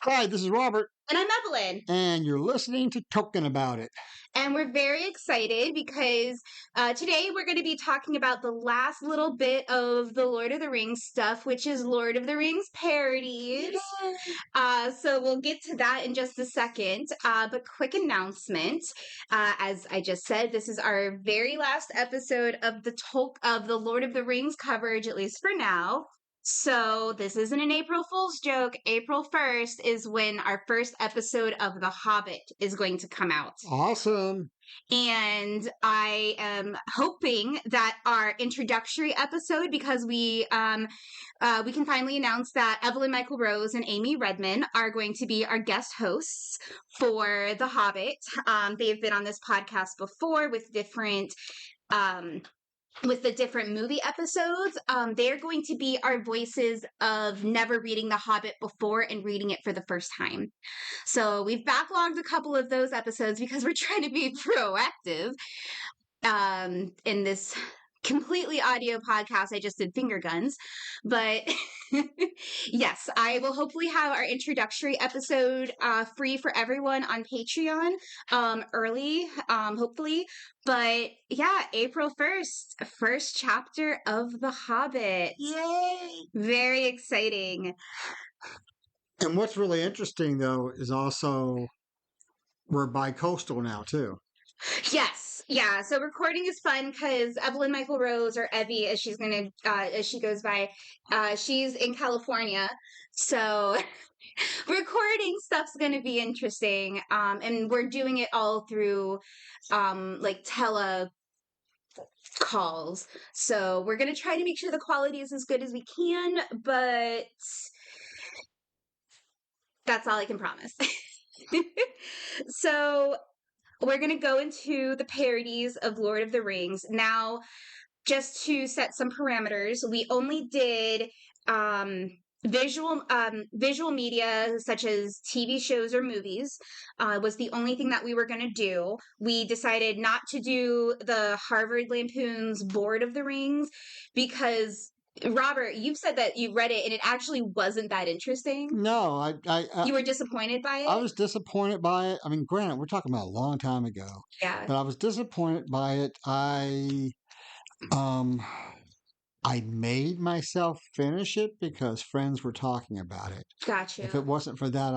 Hi, this is Robert, And I'm Evelyn. and you're listening to Tolkien About It. And we're very excited because today we're going to be talking about the last little bit of the Lord of the Rings stuff, which is Lord of the Rings Paradies. So we'll get to that in just a second. But quick announcement. As I just said, this is our very last episode of the Lord of the Rings coverage, at least for now. So this isn't an April Fool's joke. April 1st is when our first episode of The Hobbit is going to come out. Awesome. And I am hoping that our introductory episode, because we can finally announce that Evelyn Michael Rose and Amy Redman are going to be our guest hosts for The Hobbit. They've been on this podcast before with the different movie episodes. They're going to be our voices of never reading The Hobbit before and reading it for the first time. So we've backlogged a couple of those episodes because we're trying to be proactive. In this completely audio podcast, I just did finger guns. But yes, I will hopefully have our introductory episode free for everyone on Patreon early, hopefully. But yeah, April 1st, first chapter of The Hobbit. Yay! Very exciting. And what's really interesting, though, is also we're bi-coastal now, too. Yes, yeah. So recording is fun because Evelyn Michael Rose, or Evie, as she goes by, she's in California. So recording stuff's gonna be interesting. And we're doing it all through like tele calls. So we're gonna try to make sure the quality is as good as we can, but that's all I can promise. So we're going to go into the parodies of Lord of the Rings. Now, just to set some parameters, we only did visual media such as TV shows or movies was the only thing that we were going to do. We decided not to do the Harvard Lampoon's Lord of the Rings because Robert, you've said that you read it and it actually wasn't that interesting. No, You were disappointed by it? I was disappointed by it. I mean, granted, we're talking about a long time ago. Yeah. But I was disappointed by it. I made myself finish it because friends were talking about it. Gotcha. If it wasn't for that,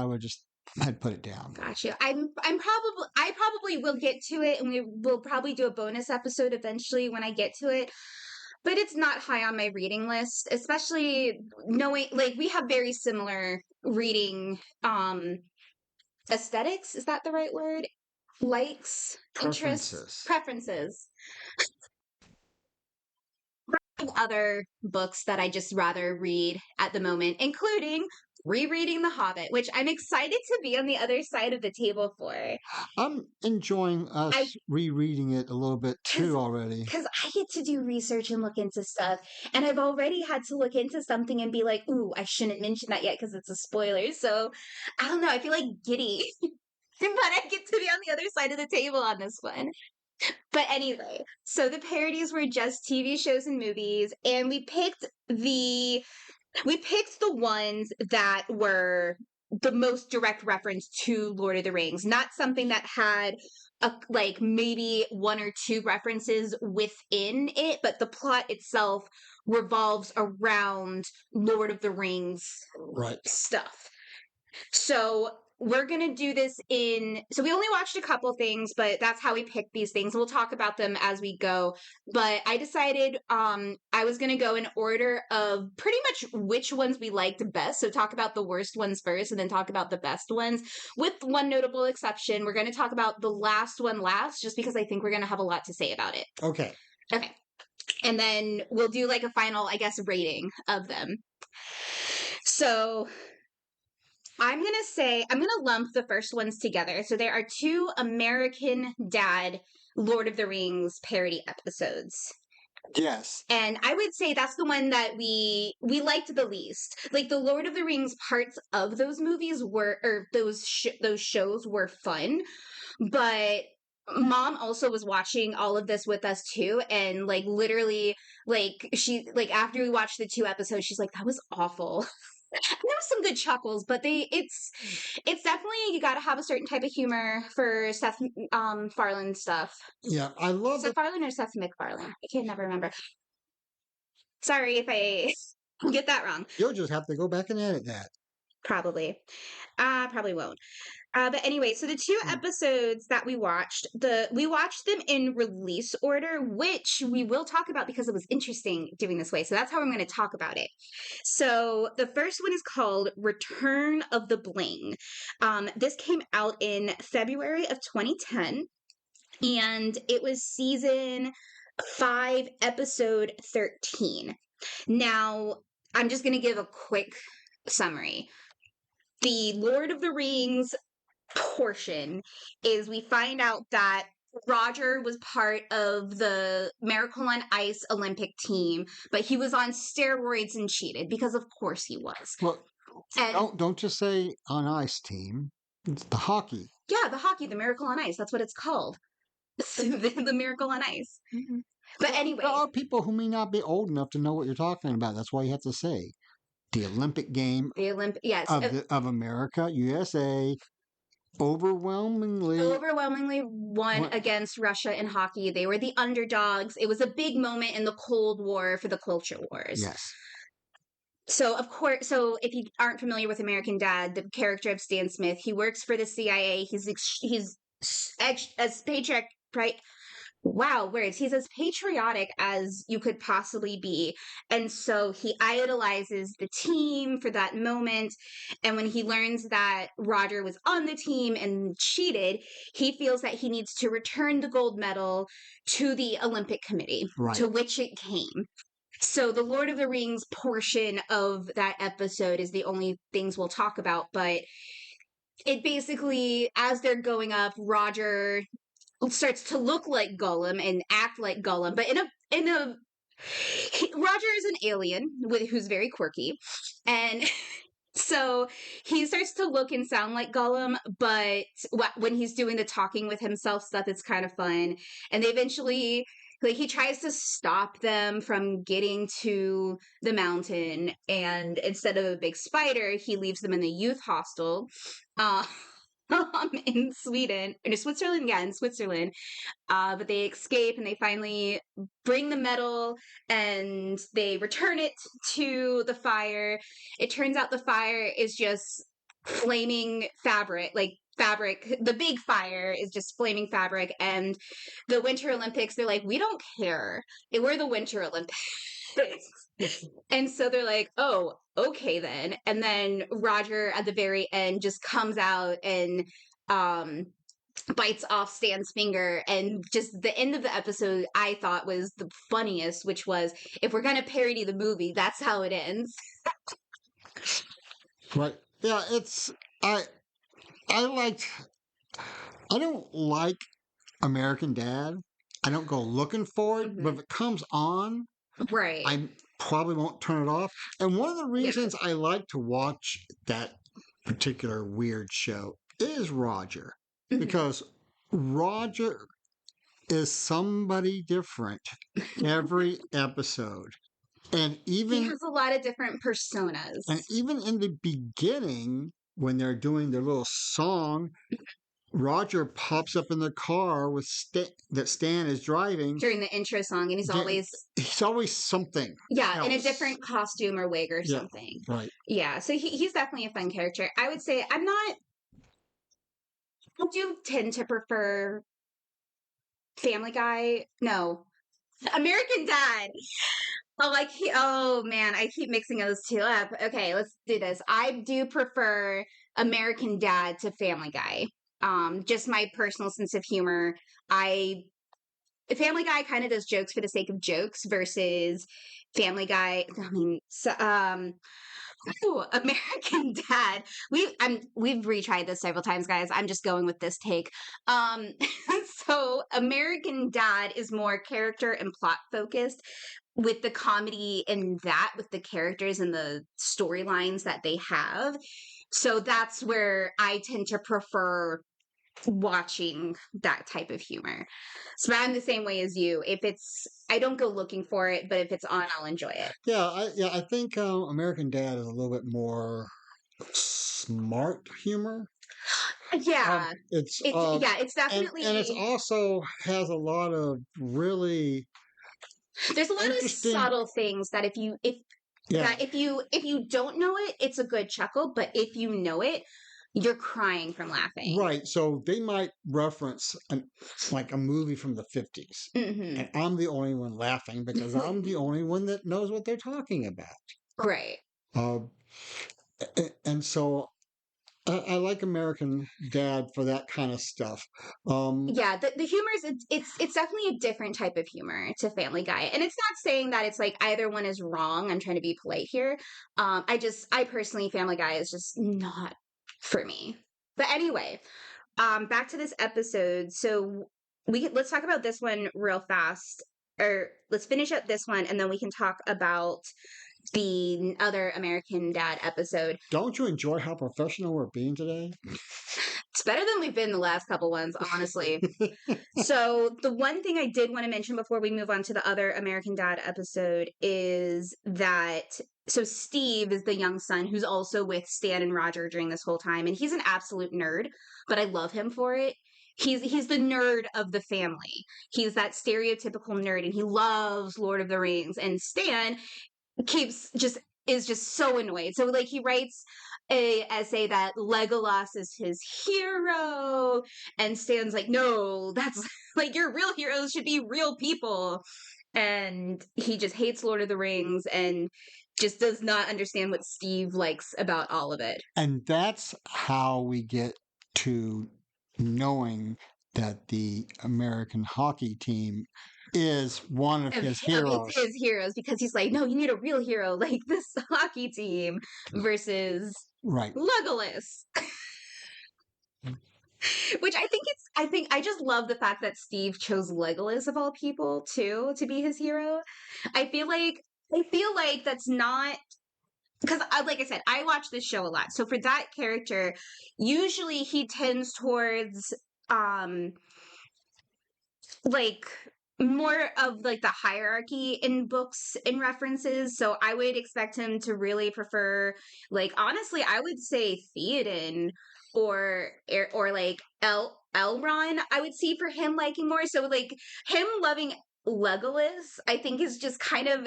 I'd put it down. Gotcha. I probably will get to it, and we will probably do a bonus episode eventually when I get to it. But it's not high on my reading list, especially knowing like we have very similar reading aesthetics. Is that the right word? Likes, interests, preferences. Other books that I just rather read at the moment, including rereading The Hobbit, which I'm excited to be on the other side of the table for. I'm enjoying us rereading it a little bit too already. Because I get to do research and look into stuff, and I've already had to look into something and be like, ooh, I shouldn't mention that yet because it's a spoiler. So, I don't know, I feel like giddy. But I get to be on the other side of the table on this one. But anyway, so the parodies were just TV shows and movies, and we picked the ones that were the most direct reference to Lord of the Rings, not something that had like maybe one or two references within it, but the plot itself revolves around Lord of the Rings stuff. So we're going to do this so we only watched a couple things, but that's how we picked these things. We'll talk about them as we go. But I decided I was going to go in order of pretty much which ones we liked best. So talk about the worst ones first and then talk about the best ones. With one notable exception, we're going to talk about the last one last, just because I think we're going to have a lot to say about it. Okay. And then we'll do like a final, I guess, rating of them. So I'm going to lump the first ones together. So there are two American Dad Lord of the Rings parody episodes. Yes. And I would say that's the one that we liked the least. Like the Lord of the Rings parts of those movies those shows were fun, but Mom also was watching all of this with us too, and like literally like she like after we watched the two episodes, she's like, that was awful. There was some good chuckles, but it's definitely you got to have a certain type of humor for Seth Farland stuff. Yeah, I love Seth that. Farland or Seth MacFarlane? I can never remember. Sorry if I get that wrong. You'll just have to go back and edit that. Probably. Probably won't. But anyway, so the two Mm. episodes that we watched them in release order, which we will talk about because it was interesting doing this way. So that's how I'm going to talk about it. So the first one is called Return of the Bling. This came out in February of 2010, and it was season 5, episode 13. Now, I'm just going to give a quick summary. The Lord of the Rings portion is we find out that Roger was part of the Miracle on Ice Olympic team, but he was on steroids and cheated because of course he was. Well, And don't just say on ice team. It's the hockey. yeah, the hockey, the Miracle on Ice, that's what it's called. The Miracle on Ice. But Well, there anyway, are people who may not be old enough to know what you're talking about. That's why you have to say the Olympic game the Olympic, yes, of America, USA, overwhelmingly. overwhelmingly won What? against Russia in hockey. They were the underdogs. It was a big moment in the Cold War for the culture wars. Yes. So of course, so if you aren't familiar with American Dad, the character of Stan Smith, he works for the CIA. He's as paycheck right. Wow, words. He's as patriotic as you could possibly be. And so he idolizes the team for that moment. And when he learns that Roger was on the team and cheated, he feels that he needs to return the gold medal to the Olympic Committee, Right. to which it came. So the Lord of the Rings portion of that episode is the only things we'll talk about, but it basically, as they're going up, Roger starts to look like Gollum and act like Gollum, but Roger is an alien who's very quirky, and so he starts to look and sound like Gollum, but when he's doing the talking with himself stuff, it's kind of fun. And they eventually, like, he tries to stop them from getting to the mountain, and instead of a big spider, he leaves them in the youth hostel. Uh, in Sweden, in Switzerland, yeah, in Switzerland. But they escape and they finally bring the medal and they return it to the fire. It turns out the fire is just flaming fabric, like fabric. The big fire is just flaming fabric. And the Winter Olympics, they're like, we don't care. We're the Winter Olympics. And so they're like, oh, okay then. And then Roger at the very end just comes out and um bites off Stan's finger, and just the end of the episode I thought was the funniest, which was, if we're gonna parody the movie, that's how it ends. Right. Yeah. I I liked. I don't like American Dad. I don't go looking for it, but if Mhm. it comes on, Right. I probably won't turn it off. And one of the Yeah. reasons I like to watch that particular weird show is Roger, Mhm. because Roger is somebody different every episode. And He even has a lot of different personas and even in the beginning, when they're doing their little song, Roger pops up in the car with that Stan is driving. during the intro song, and He's always something yeah, in a else. different costume or wig or Yeah, something. right. Yeah, so he's definitely a fun character. I would say I do tend to prefer Family Guy. No, American Dad. Oh man, I keep mixing those two up. Okay, let's do this. I do prefer American Dad to Family Guy. Just my personal sense of humor. I Family Guy kind of does jokes for the sake of jokes versus Family Guy. I mean, American Dad. We've retried this several times, guys. I'm just going with this take. Um, so American Dad is more character and plot focused, with the comedy in that, with the characters and the storylines that they have. So that's where I tend to prefer watching that type of humor. So I'm the same way as you. If it's, I don't go looking for it, but if it's on, I'll enjoy it. I think American Dad is a little bit more smart humor. Yeah, It's it's and it's definitely, also has a lot of really there's a lot of interesting. subtle things that Yeah, if you don't know it, it's a good chuckle, but if you know it, you're crying from laughing. right. So they might reference like a movie from the 50s, Hmm. and I'm the only one laughing because I'm the only one that knows what they're talking about. Right. Uh, and so I like American Dad for that kind of stuff. Um, Yeah, the humor is it's definitely a different type of humor to Family Guy, and it's not saying that it's like either one is wrong. I'm trying to be polite here. I personally, Family Guy is just not for me. But anyway, back to this episode. So let's talk about this one real fast, or let's finish up this one, and then we can talk about the other American Dad episode. don't you enjoy how professional we're being today? It's better than we've been the last couple ones, honestly. So, the one thing I did want to mention before we move on to the other American Dad episode is that so Steve is the young son who's also with Stan and Roger during this whole time, and he's an absolute nerd, but I love him for it. He's the nerd of the family. He's that stereotypical nerd, and he loves Lord of the Rings. And Stan keeps just is just so annoyed. So like he writes a essay that Legolas is his hero, and Stan's like, no, that's like your real heroes should be real people. And he just hates Lord of the Rings and just does not understand what Steve likes about all of it. And that's how we get to knowing that the American hockey team is one of his It's heroes. his heroes because he's like, no, you need a real hero like this hockey team versus Right. Legolas. Which I think I just love the fact that Steve chose Legolas of all people too to be his hero. I feel like that's not because like I said, I watch this show a lot. So for that character, usually he tends towards um like more of like the hierarchy in books and references. So I would expect him to really prefer like honestly, I would say Theoden or like Elrond, I would see for him liking more. So like him loving Legolas, I think is just kind of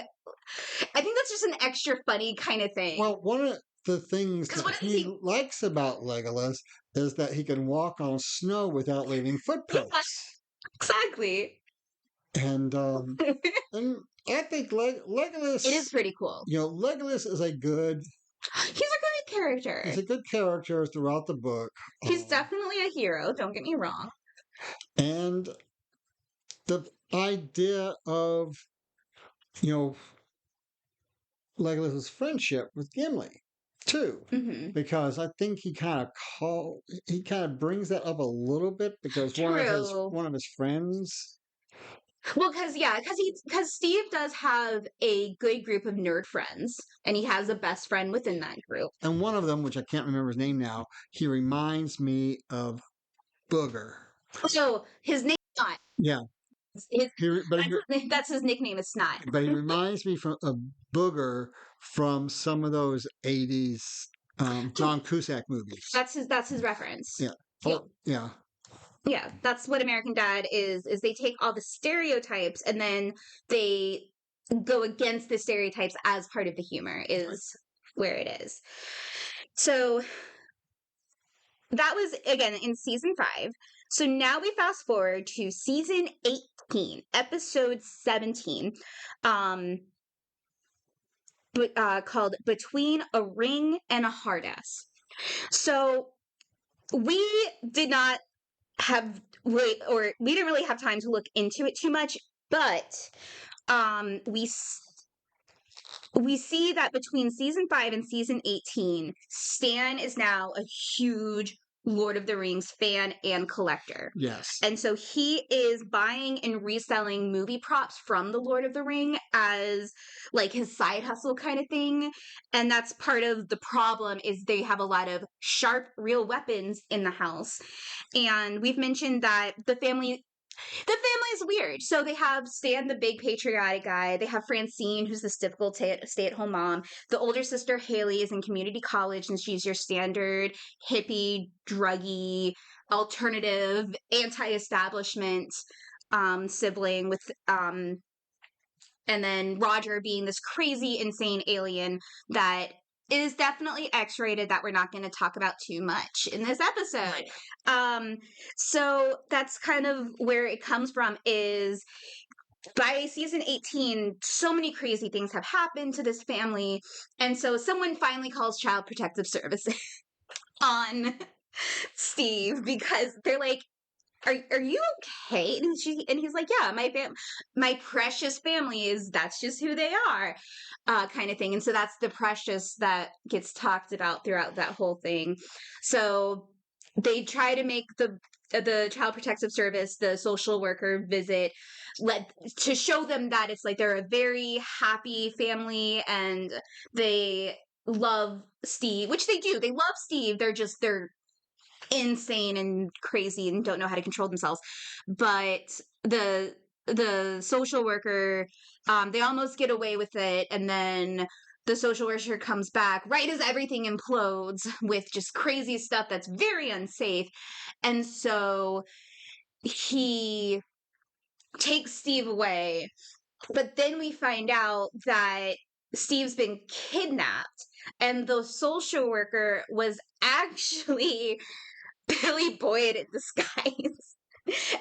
I think that's just an extra funny kind of thing. Well, one of the things Because that what does he he likes about Legolas is that he can walk on snow without leaving yeah, footprints. exactly. And It and I think is Legolas, pretty cool. Legolas is He's a great he's character. a good character throughout the book. He's definitely a hero, don't get me wrong. And the idea of, you know, Legolas's friendship with Gimli too, Hmm. because I think he kind of brings that up a little bit because True. one of his friends, Well, because yeah, because Steve does have a good group of nerd friends, and he has a best friend within that group. and one of them, which I can't remember his name now, he reminds me of Booger. So his name is Snot. Yeah, His but that's his nickname is Snot. he reminds me of Booger from some of those '80s John Cusack movies. That's his reference. Yeah. Yeah. Oh, yeah. Yeah, that's what American Dad is they take all the stereotypes and then they go against the stereotypes as part of the humor is where it is. So that was again in season 5. So now we fast forward to season 18, episode 17, um, called Between a Ring and a Hard Ass. So we did not have we didn't really have time to look into it too much, but um, we we see that between season 5 and season 18, Stan is now a huge Lord of the Rings fan and collector. Yes. And so he is buying and reselling movie props from the Lord of the Ring as like his side hustle kind of thing. And that's part of the problem is they have a lot of sharp real weapons in the house. And we've mentioned that the family is weird. So they have Stan, the big patriotic guy. They have Francine, who's this typical stay-at-home mom. The older sister, Haley, is in community college, and she's your standard hippie, druggy, alternative, anti-establishment sibling with and then Roger being this crazy, insane alien that is definitely X-rated that we're not going to talk about too much in this episode. Um, so that's kind of where it comes from is by season 18, so many crazy things have happened to this family. And so someone finally calls Child Protective Services on Steve because they're like, are you okay? And he's like, yeah, my precious family that's just who they are, kind of thing. And so that's the precious that gets talked about throughout that whole thing. So they try to make the Child Protective Service, the social worker visit, to show them that it's like they're a very happy family and they love Steve, which they do. They love Steve. They're insane and crazy and don't know how to control themselves. But the social worker, they almost get away with it, and then the social worker comes back right as everything implodes with just crazy stuff that's very unsafe. And so he takes Steve away. But then we find out that Steve's been kidnapped, and the social worker was actually Billy Boyd in disguise.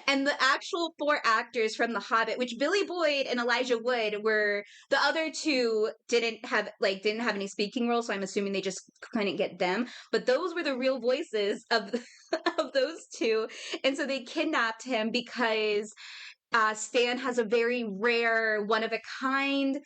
And the actual four actors from The Hobbit, which Billy Boyd and Elijah Wood were, the other two didn't have any speaking roles, so I'm assuming they just couldn't get them. But those were the real voices of of those two, and so they kidnapped him because Stan has a very rare, one of a kind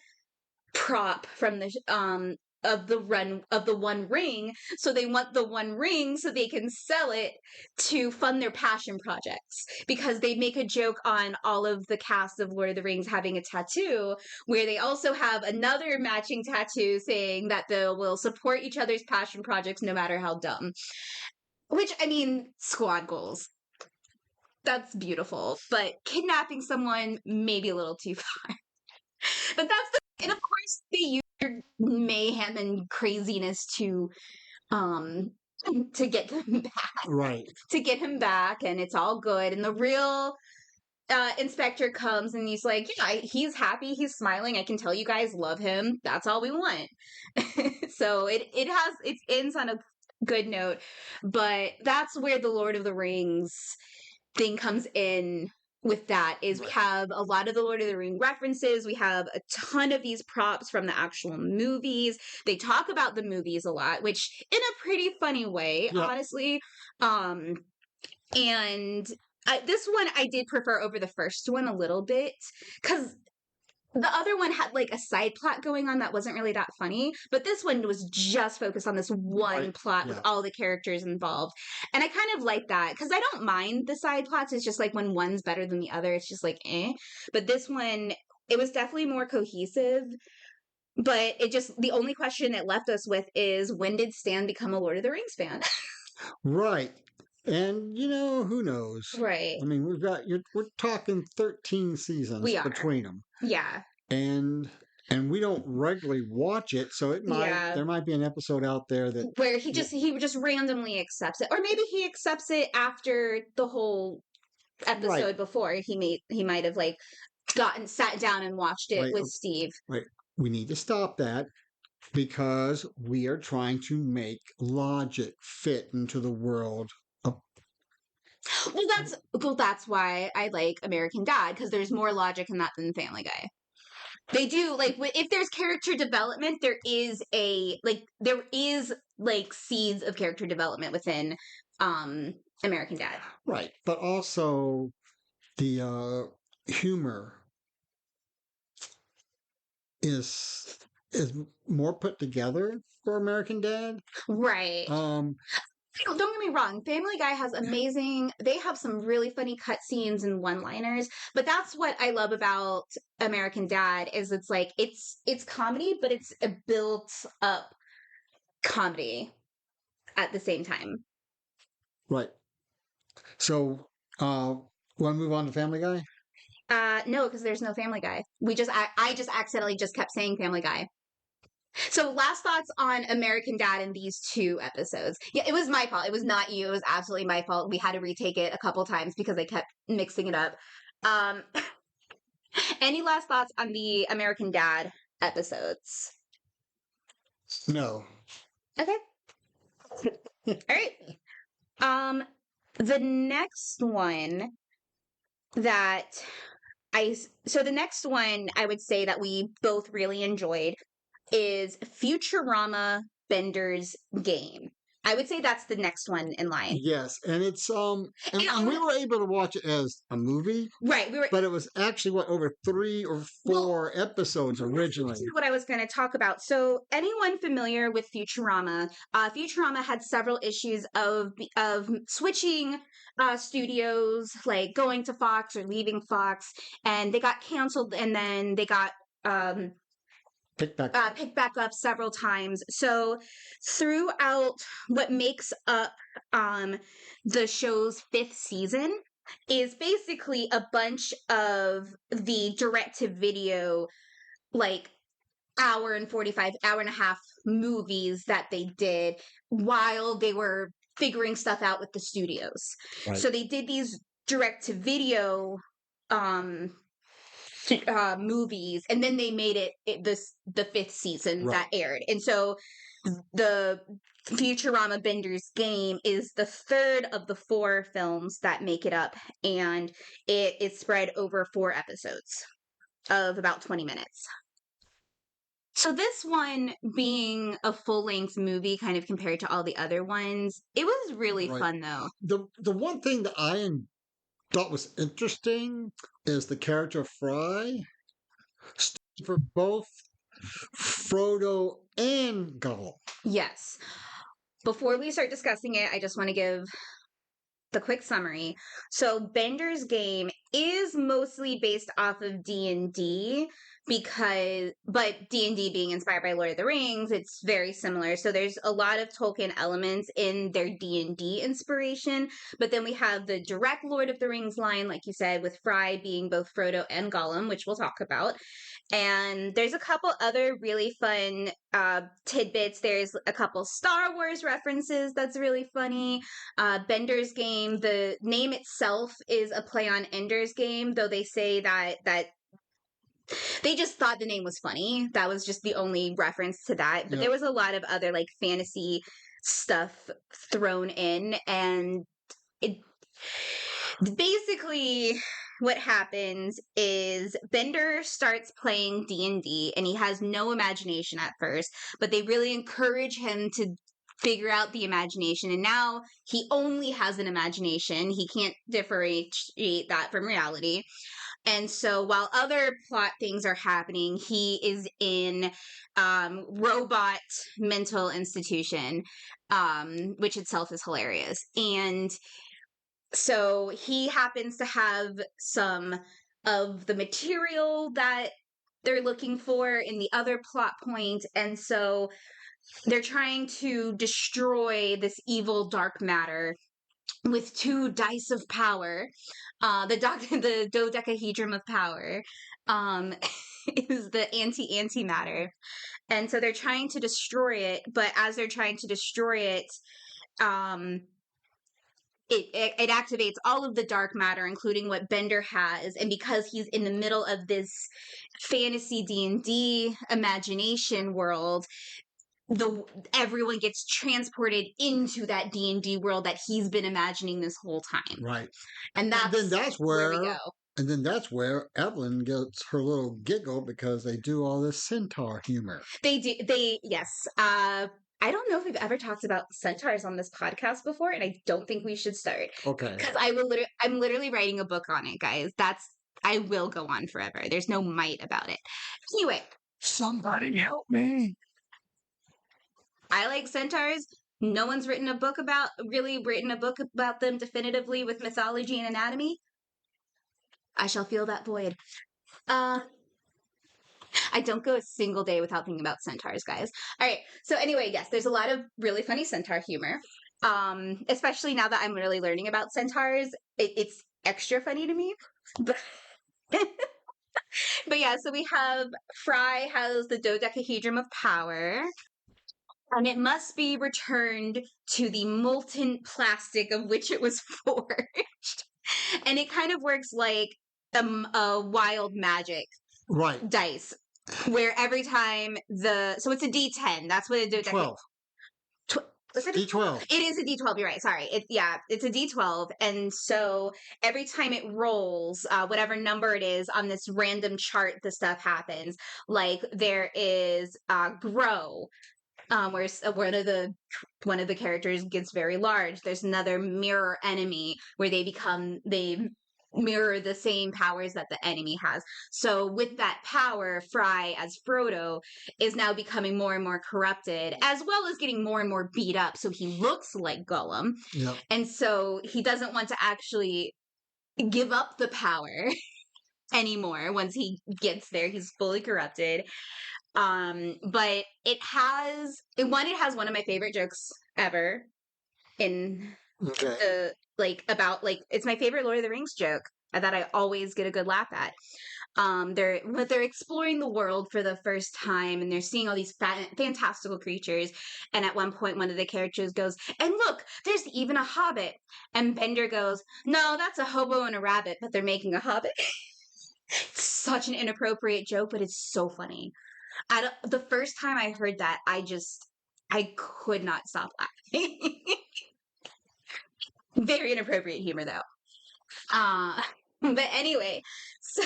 prop from the of the One Ring, so they want the One Ring so they can sell it to fund their passion projects, because they make a joke on all of the cast of Lord of the Rings having a tattoo where they also have another matching tattoo saying that they will support each other's passion projects no matter how dumb, which, I mean, squad goals, that's beautiful, but kidnapping someone maybe a little too far. But and of course they use their mayhem and craziness um to get them back, Right. to get him back, and it's all good. And the real inspector comes and he's like, yeah, he's happy, he's smiling, I can tell you guys love him, that's all we want. So it ends on a good note, but that's where the Lord of the Rings thing comes in. With that is we have a lot of the Lord of the Ring references. We have a ton of these props from the actual movies. They talk about the movies a lot, which in a pretty funny way, Yeah. honestly. And this one I did prefer over the first one a little bit, because the other one had like a side plot going on that wasn't really that funny, but this one was just focused on this one plot with all the characters involved. And I kind of like that because I don't mind the side plots. It's just like when one's better than the other, it's just like eh. But this one, it was definitely more cohesive. But the only question it left us with is, when did Stan become a Lord of the Rings fan? Right. And who knows? Right. I mean, we're talking 13 seasons We are. between them. Yeah. And we don't regularly watch it, so there might be an episode out there that where he just randomly accepts it, or maybe he accepts it after the whole episode before. He might have like sat down and watched it with Steve. Right. We need to stop that because we are trying to make logic fit into the world of. Well, that's why I like American Dad, because there's more logic in that than Family Guy. They do, like, if there's character development, there is seeds of character development within American Dad. Right, but also the humor is more put together for American Dad. Right. Don't get me wrong, Family Guy has amazing, they have some really funny cutscenes and one-liners, but that's what I love about American Dad is it's like it's comedy, but it's a built up comedy at the same time. Right. So, want to move on to Family Guy? No, because there's no Family Guy. I just accidentally just kept saying Family Guy. So last thoughts on American Dad in these two episodes. Yeah, it was my fault. It was not you. It was absolutely my fault. We had to retake it a couple times because I kept mixing it up. Um, any last thoughts on the American Dad episodes? No. Okay. All right. Um, the next one that the next one I would say that we both really enjoyed is Futurama Bender's Game. I would say that's the next one in line. Yes, and it's and we And were able to watch it as a movie, right, we were but it was actually what over 3 or well, 4 episodes this originally. is what I was going to talk about. So, anyone familiar with Futurama? Futurama had several issues of switching studios, like going to Fox or leaving Fox, and they got canceled, and then they got um, Pick back. picked back up several times. So throughout what makes up the show's fifth season is basically a bunch of the direct to video, like hour and 45, hour and a half movies that they did while they were figuring stuff out with the studios. Right. So they did these direct to video um movies, and then they made the fifth season Right. that aired. And so the Futurama Bender's Game is the third of the four films that make it up, and it is spread over 4 episodes of about 20 minutes. So this one being a full-length movie kind of compared to all the other ones, it was really Right. fun though. The one thing that I thought was interesting is the character of Fry stood for both Frodo and Gollum. Yes. Before we start discussing it, I just want to give the quick summary. So Bender's Game is mostly based off of D&D but D&D being inspired by Lord of the Rings, it's very similar. So there's a lot of Tolkien elements in their D&D inspiration, but then we have the direct Lord of the Rings line, like you said, with Fry being both Frodo and Gollum, which we'll talk about. And there's a couple other really fun tidbits. There's a couple Star Wars references that's really funny. Bender's Game, the name itself is a play on Ender's Game, though they say that they just thought the name was funny. That was just the only reference to that. But there was a lot of other like fantasy stuff thrown in, and it basically what happens is Bender starts playing D&D and he has no imagination at first, but they really encourage him to figure out the imagination, and now he only has an imagination. He can't differentiate that from reality. And so while other plot things are happening, he is in robot mental institution, which itself is hilarious. And so he happens to have some of the material that they're looking for in the other plot point, and so they're trying to destroy this evil dark matter with 2 dice of power. The dodecahedron of power is the antimatter, and so they're trying to destroy it. But as they're trying to destroy it, um, it activates all of the dark matter, including what Bender has, and because he's in the middle of this fantasy D&D imagination world, everyone gets transported into that D&D world that he's been imagining this whole time. Right. And that's where we go. And then that's where Evelyn gets her little giggle because they do all this centaur humor. Yes. I don't know if we've ever talked about centaurs on this podcast before, and I don't think we should start. Okay. Because I'm literally writing a book on it, guys. I will go on forever. There's no might about it. Anyway. Somebody help me. I like centaurs. No one's really written a book about them definitively with mythology and anatomy. I shall fill that void. Uh, I don't go a single day without thinking about centaurs, guys. All right. So anyway, yes, there's a lot of really funny centaur humor. Especially now that I'm really learning about centaurs, it's extra funny to me. But, but yeah, so we have Fry has the dodecahedron of power, and it must be returned to the molten plastic of which it was forged. And it kind of works like a wild magic Right. dice, where every time so it's a D10. That's what a dodecahedron. 12. Was it D12. It is a D12. You're right. Sorry. It's a D12, and so every time it rolls, whatever number it is on this random chart, the stuff happens. Like there is grow, where one of the characters gets very large. There's another mirror enemy where they mirror the same powers that the enemy has. So with that power, Fry as Frodo is now becoming more and more corrupted, as well as getting more and more beat up. So he looks like Gollum. Yeah. And so he doesn't want to actually give up the power anymore. Once he gets there, he's fully corrupted. But it has one of my favorite jokes ever in Okay. about it's my favorite Lord of the Rings joke that I always get a good laugh at. They're exploring the world for the first time, and they're seeing all these fantastical creatures. And at one point, one of the characters goes, "And look, there's even a hobbit." And Bender goes, "No, that's a hobo and a rabbit, but they're making a hobbit." It's such an inappropriate joke, but it's so funny. The first time I heard that, I could not stop laughing. Very inappropriate humor, though. But anyway, so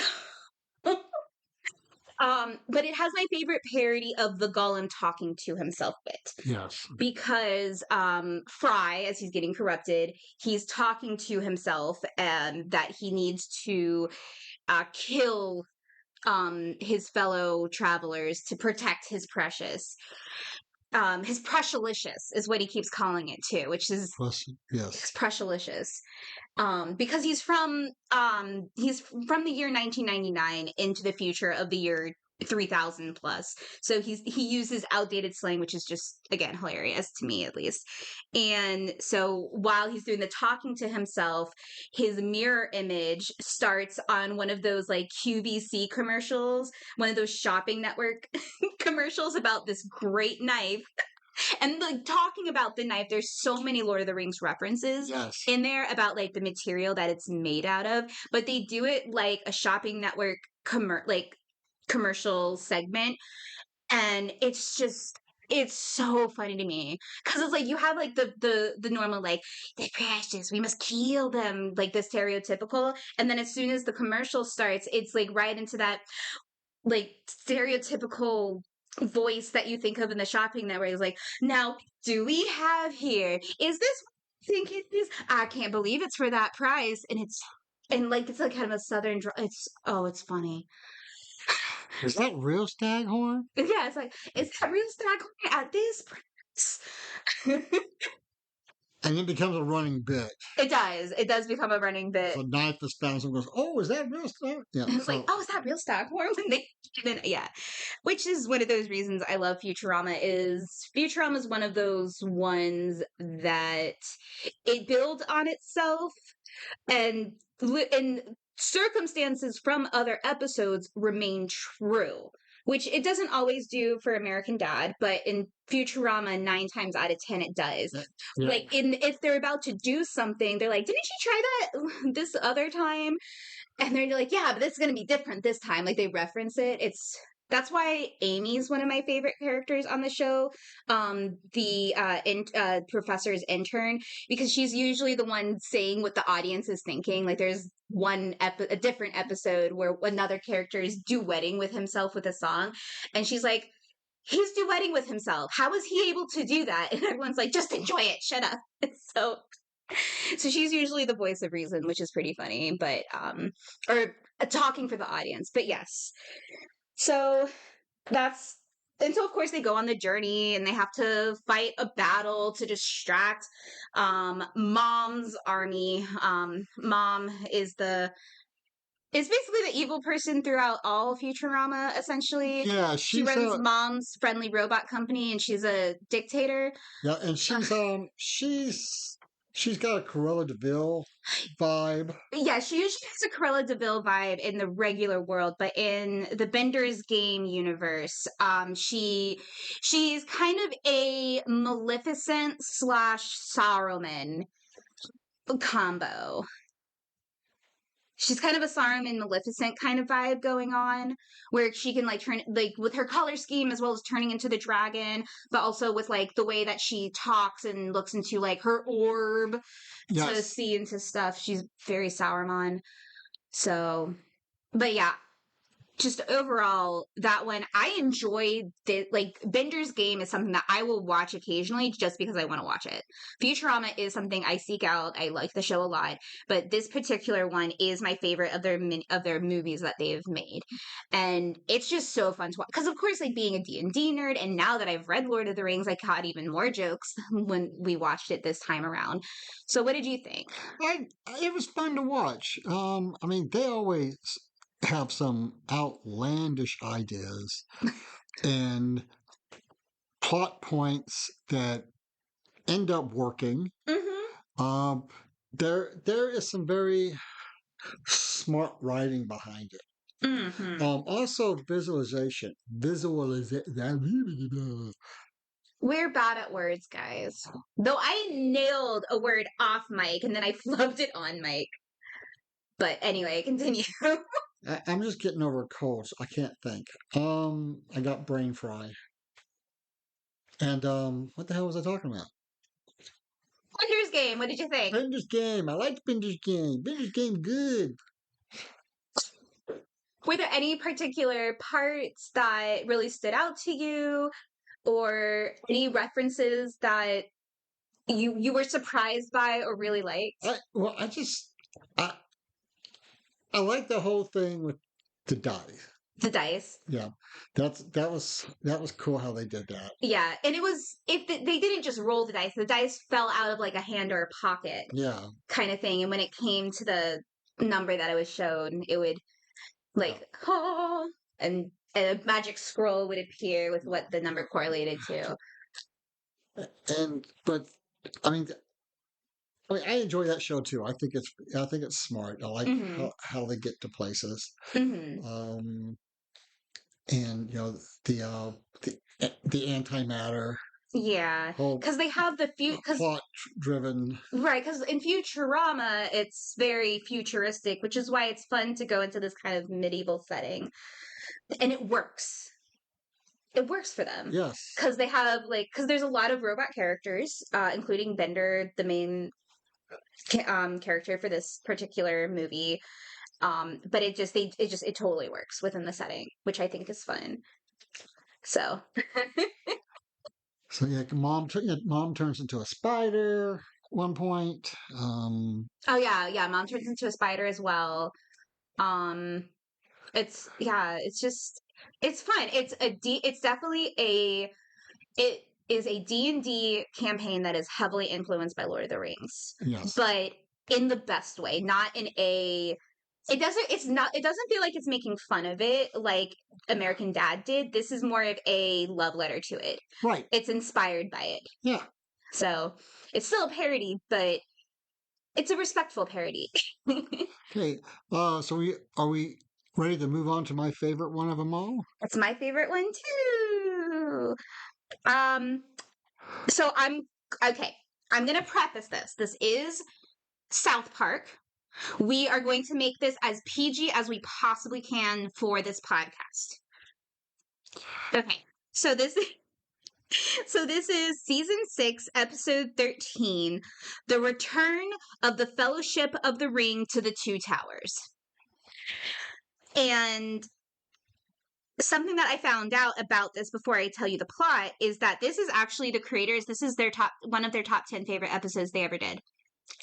but it has my favorite parody of the Gollum talking to himself bit. Yes. Because Fry, as he's getting corrupted, he's talking to himself and that he needs to kill his fellow travelers to protect his precious. His Precious is what he keeps calling it too, which is Yes. Precious. Because he's from the year 1999 into the future of the year 3000 plus. So he uses outdated slang, which is just, again, hilarious to me, at least. And so while he's doing the talking to himself, his mirror image starts on one of those like QVC commercials, one of those shopping network commercials about this great knife. And like talking about the knife, there's so many Lord of the Rings references in there about like the material that it's made out of, but they do it like a shopping network commercial segment, and it's so funny to me because it's like you have like the normal like they're precious, we must kill them, like the stereotypical, and then as soon as the commercial starts, it's like right into that like stereotypical voice that you think of in the shopping network. Is like, now do we have here, is this what I think it is? I can't believe it's for that price. And like it's like kind of a southern it's funny. Is that real staghorn? Yeah, it's like, is that real stock at this price? And it becomes a running bit. It does become a running bit. So knife is found, someone goes, "Oh, is that real stuff?" Yeah. It's like, oh, is that real Stockholm? When they yeah, which is one of those reasons I love Futurama. Futurama is one of those ones that it builds on itself, and circumstances from other episodes remain true, which it doesn't always do for American Dad, but in Futurama, 9 times out of 10 it does. Yeah. Like if they're about to do something, they're like, "Didn't you try that this other time?" And they're like, "Yeah, but this is going to be different this time." Like they reference it. That's why Amy's one of my favorite characters on the show, the professor's intern, because she's usually the one saying what the audience is thinking. Like there's a different episode where another character is duetting with himself with a song, and she's like, "He's duetting with himself. How is he able to do that?" And everyone's like, "Just enjoy it. Shut up." So she's usually the voice of reason, which is pretty funny, but or talking for the audience. But yes. So that's until of course they go on the journey and they have to fight a battle to distract Mom's army. Mom is basically the evil person throughout all Futurama, essentially. Yeah, She runs Mom's friendly robot company, and she's a dictator. yeah, and she's got a Cruella Deville vibe. Yeah, she usually has a Cruella Deville vibe in the regular world, but in the Bender's Game universe, she's kind of a Maleficent slash Saruman combo. She's kind of a Saruman Maleficent kind of vibe going on, where she can like turn like with her color scheme as well as turning into the dragon, but also with like the way that she talks and looks into like her orb to see into stuff. She's very Saruman. So, but yeah, just overall, that one I enjoy. Like Bender's Game is something that I will watch occasionally just because I want to watch it. Futurama is something I seek out. I like the show a lot, but this particular one is my favorite of their movies that they've made, and it's just so fun to watch. Because of course, like being a D&D nerd, and now that I've read Lord of the Rings, I caught even more jokes when we watched it this time around. So, what did you think? It was fun to watch. I mean, they always have some outlandish ideas and plot points that end up working. Mm-hmm. There is some very smart writing behind it. Mm-hmm. Also visualization. We're bad at words, guys. Though I nailed a word off mic and then I flubbed it on mic. But anyway, continue. I'm just getting over a cold, so I can't think. I got brain fry. And what the hell was I talking about? Bender's Game, what did you think? Bender's Game. I like Bender's Game. Bender's Game good. Were there any particular parts that really stood out to you, or any references that you were surprised by or really liked? I I like the whole thing with the dice. The dice. Yeah, that was cool how they did that. Yeah, and it was if they didn't just roll the dice fell out of like a hand or a pocket. Yeah, kind of thing. And when it came to the number that I was shown, it would like oh, and a magic scroll would appear with what the number correlated to. but I enjoy that show too. I think it's smart. I like how they get to places. Mm-hmm. And the antimatter. Yeah, because they have the plot driven. Right, because in Futurama, it's very futuristic, which is why it's fun to go into this kind of medieval setting. And it works. It works for them. Yes. Because they have, like, because there's a lot of robot characters, including Bender, the main character for this particular movie. But it totally works within the setting, which I think is fun. So. So yeah, mom turns into a spider at one point. Oh yeah, mom turns into a spider as well. It's fun. It's definitely it is a D&D campaign that is heavily influenced by Lord of the Rings. Yes. But in the best way, not in a it doesn't feel like it's making fun of it like American Dad did. This is more of a love letter to it. Right. It's inspired by it. Yeah. So it's still a parody, but it's a respectful parody. Okay. So are we ready to move on to my favorite one of them all? It's my favorite one too. So I'm gonna preface this. This is South Park. We are going to make this as PG as we possibly can for this podcast. Okay, so this is season 6, episode 13, The Return of the Fellowship of the Ring to the Two Towers. And something that I found out about this before I tell you the plot is that this is actually the creators. This is one of their top 10 favorite episodes they ever did.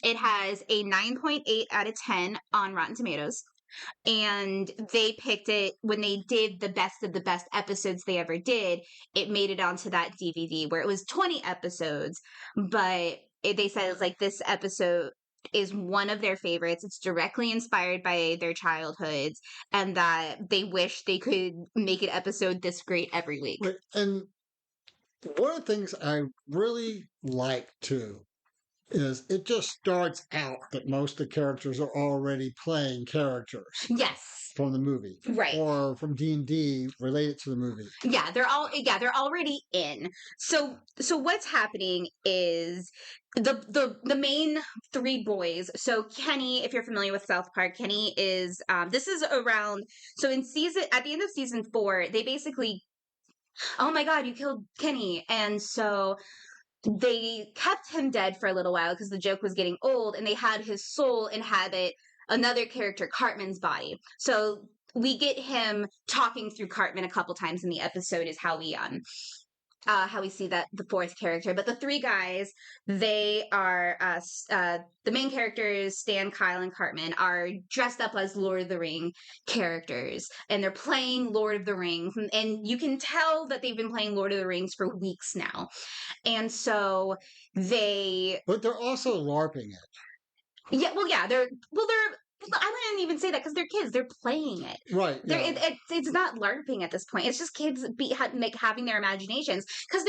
It has a 9.8 out of 10 on Rotten Tomatoes. and they picked it when they did the best of the best episodes they ever did. It made it onto that DVD where it was 20 episodes, but they said it's like this episode is one of their favorites. It's directly inspired by their childhoods, and that they wish they could make an episode this great every week. Right. And one of the things I really like too is it just starts out that most of the characters are already playing characters Yes. from the movie, Right. or from D&D related to the movie. Yeah, they're already in. So what's happening is the main three boys. So Kenny, if you're familiar with South Park, Kenny is this is around, so in season at the end of season 4, they basically, oh my god, you killed Kenny. And so they kept him dead for a little while because the joke was getting old, and they had his soul inhabit another character, Cartman's body. So we get him talking through Cartman a couple times in the episode is how we see that the fourth character. But the three guys, they are the main characters, Stan, Kyle, and Cartman, are dressed up as Lord of the Ring characters, and they're playing Lord of the Rings, and you can tell that they've been playing Lord of the Rings for weeks now. And so But they're also LARPing it. they're I wouldn't even say that because they're kids. They're playing it. Right. They're, Yeah. it's not LARPing at this point. It's just kids having their imaginations, because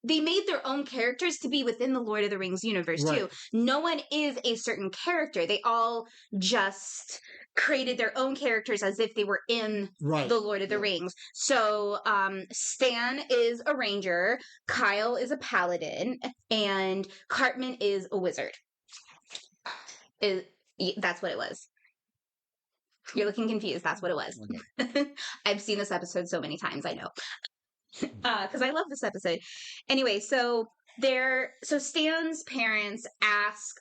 they made their own characters to be within the Lord of the Rings universe Right. too. No one is a certain character. They all just created their own characters as if they were in Right. the Lord of the Yeah. Rings. So Stan is a ranger, Kyle is a paladin, and Cartman is a wizard. That's what it was. You're looking confused. That's what it was. Okay. I've seen this episode so many times. I know. Because I love this episode. Anyway, so Stan's parents ask.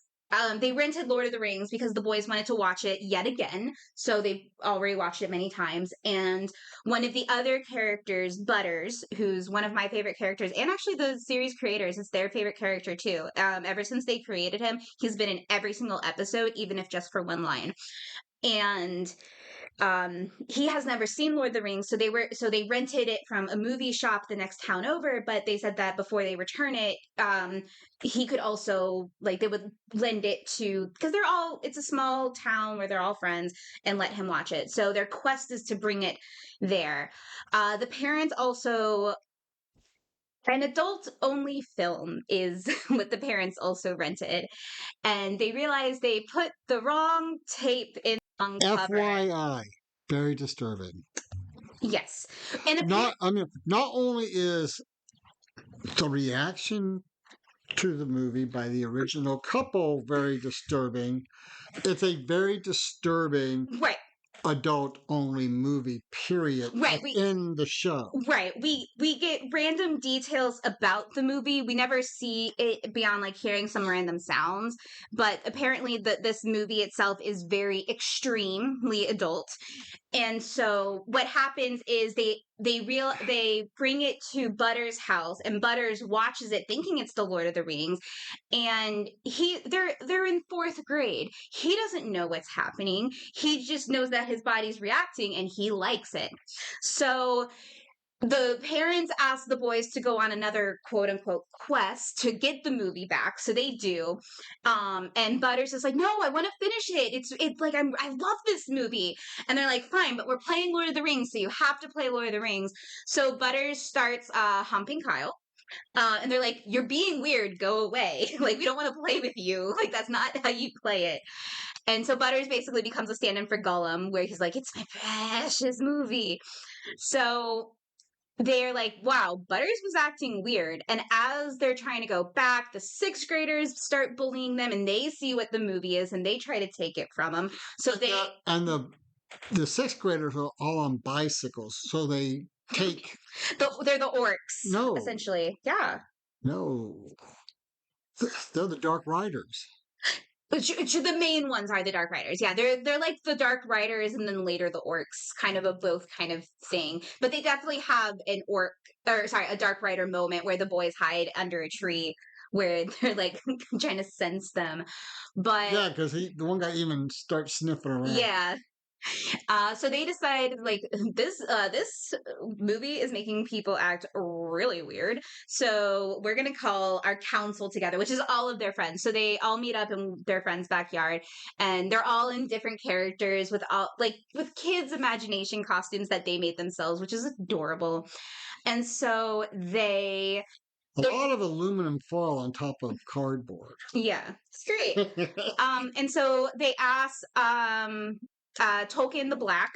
They rented Lord of the Rings because the boys wanted to watch it yet again. So they've already watched it many times. And one of the other characters, Butters, who's one of my favorite characters, and actually the series creators, it's their favorite character too. Ever since they created him, he's been in every single episode, even if just for one line. And he has never seen Lord of the Rings, so they rented it from a movie shop the next town over, but they said that before they return it, he could also, like, they would lend it to, because it's a small town where they're all friends, and let him watch it. So their quest is to bring it there. The parents also, an adult only film is what the parents also rented, and they realized they put the wrong tape in on cover. FYI, very disturbing. Yes. And Not only is the reaction to the movie by the original couple very disturbing, it's a very disturbing right. adult only movie, period. Right. In the show. Right. We get random details about the movie. We never see it beyond like hearing some random sounds. But apparently this movie itself is very extremely adult. And so what happens is they bring it to Butters' house, and Butters watches it thinking it's the Lord of the Rings, and they're in 4th grade. He doesn't know what's happening. He just knows that his body's reacting and he likes it. So the parents ask the boys to go on another quote unquote quest to get the movie back. So they do. And Butters is like, no, I want to finish it. It's like, I love this movie. And they're like, fine, but we're playing Lord of the Rings, so you have to play Lord of the Rings. So Butters starts humping Kyle. And they're like, you're being weird, go away. Like, we don't want to play with you. Like, that's not how you play it. And so Butters basically becomes a stand-in for Gollum, where he's like, it's my precious movie. So they're like, wow, Butters was acting weird. And as they're trying to go back, the 6th graders start bullying them, and they see what the movie is, and they try to take it from them. So and the 6th graders are all on bicycles, so they take. They're the orcs. No, essentially, yeah. No, they're the Dark Riders. The main ones are the Dark Riders. Yeah, they're like the Dark Riders, and then later the orcs, kind of a both kind of thing. But they definitely have a Dark Rider moment where the boys hide under a tree, where they're like trying to sense them. But yeah, because the one guy even starts sniffing around. Yeah. So they decided like this movie is making people act really weird. So we're gonna call our council together, which is all of their friends. So they all meet up in their friend's backyard, and they're all in different characters with all like with kids' imagination costumes that they made themselves, which is adorable. And so A they're lot of aluminum foil on top of cardboard. yeah, it's great. And so they asked Tolkien the Black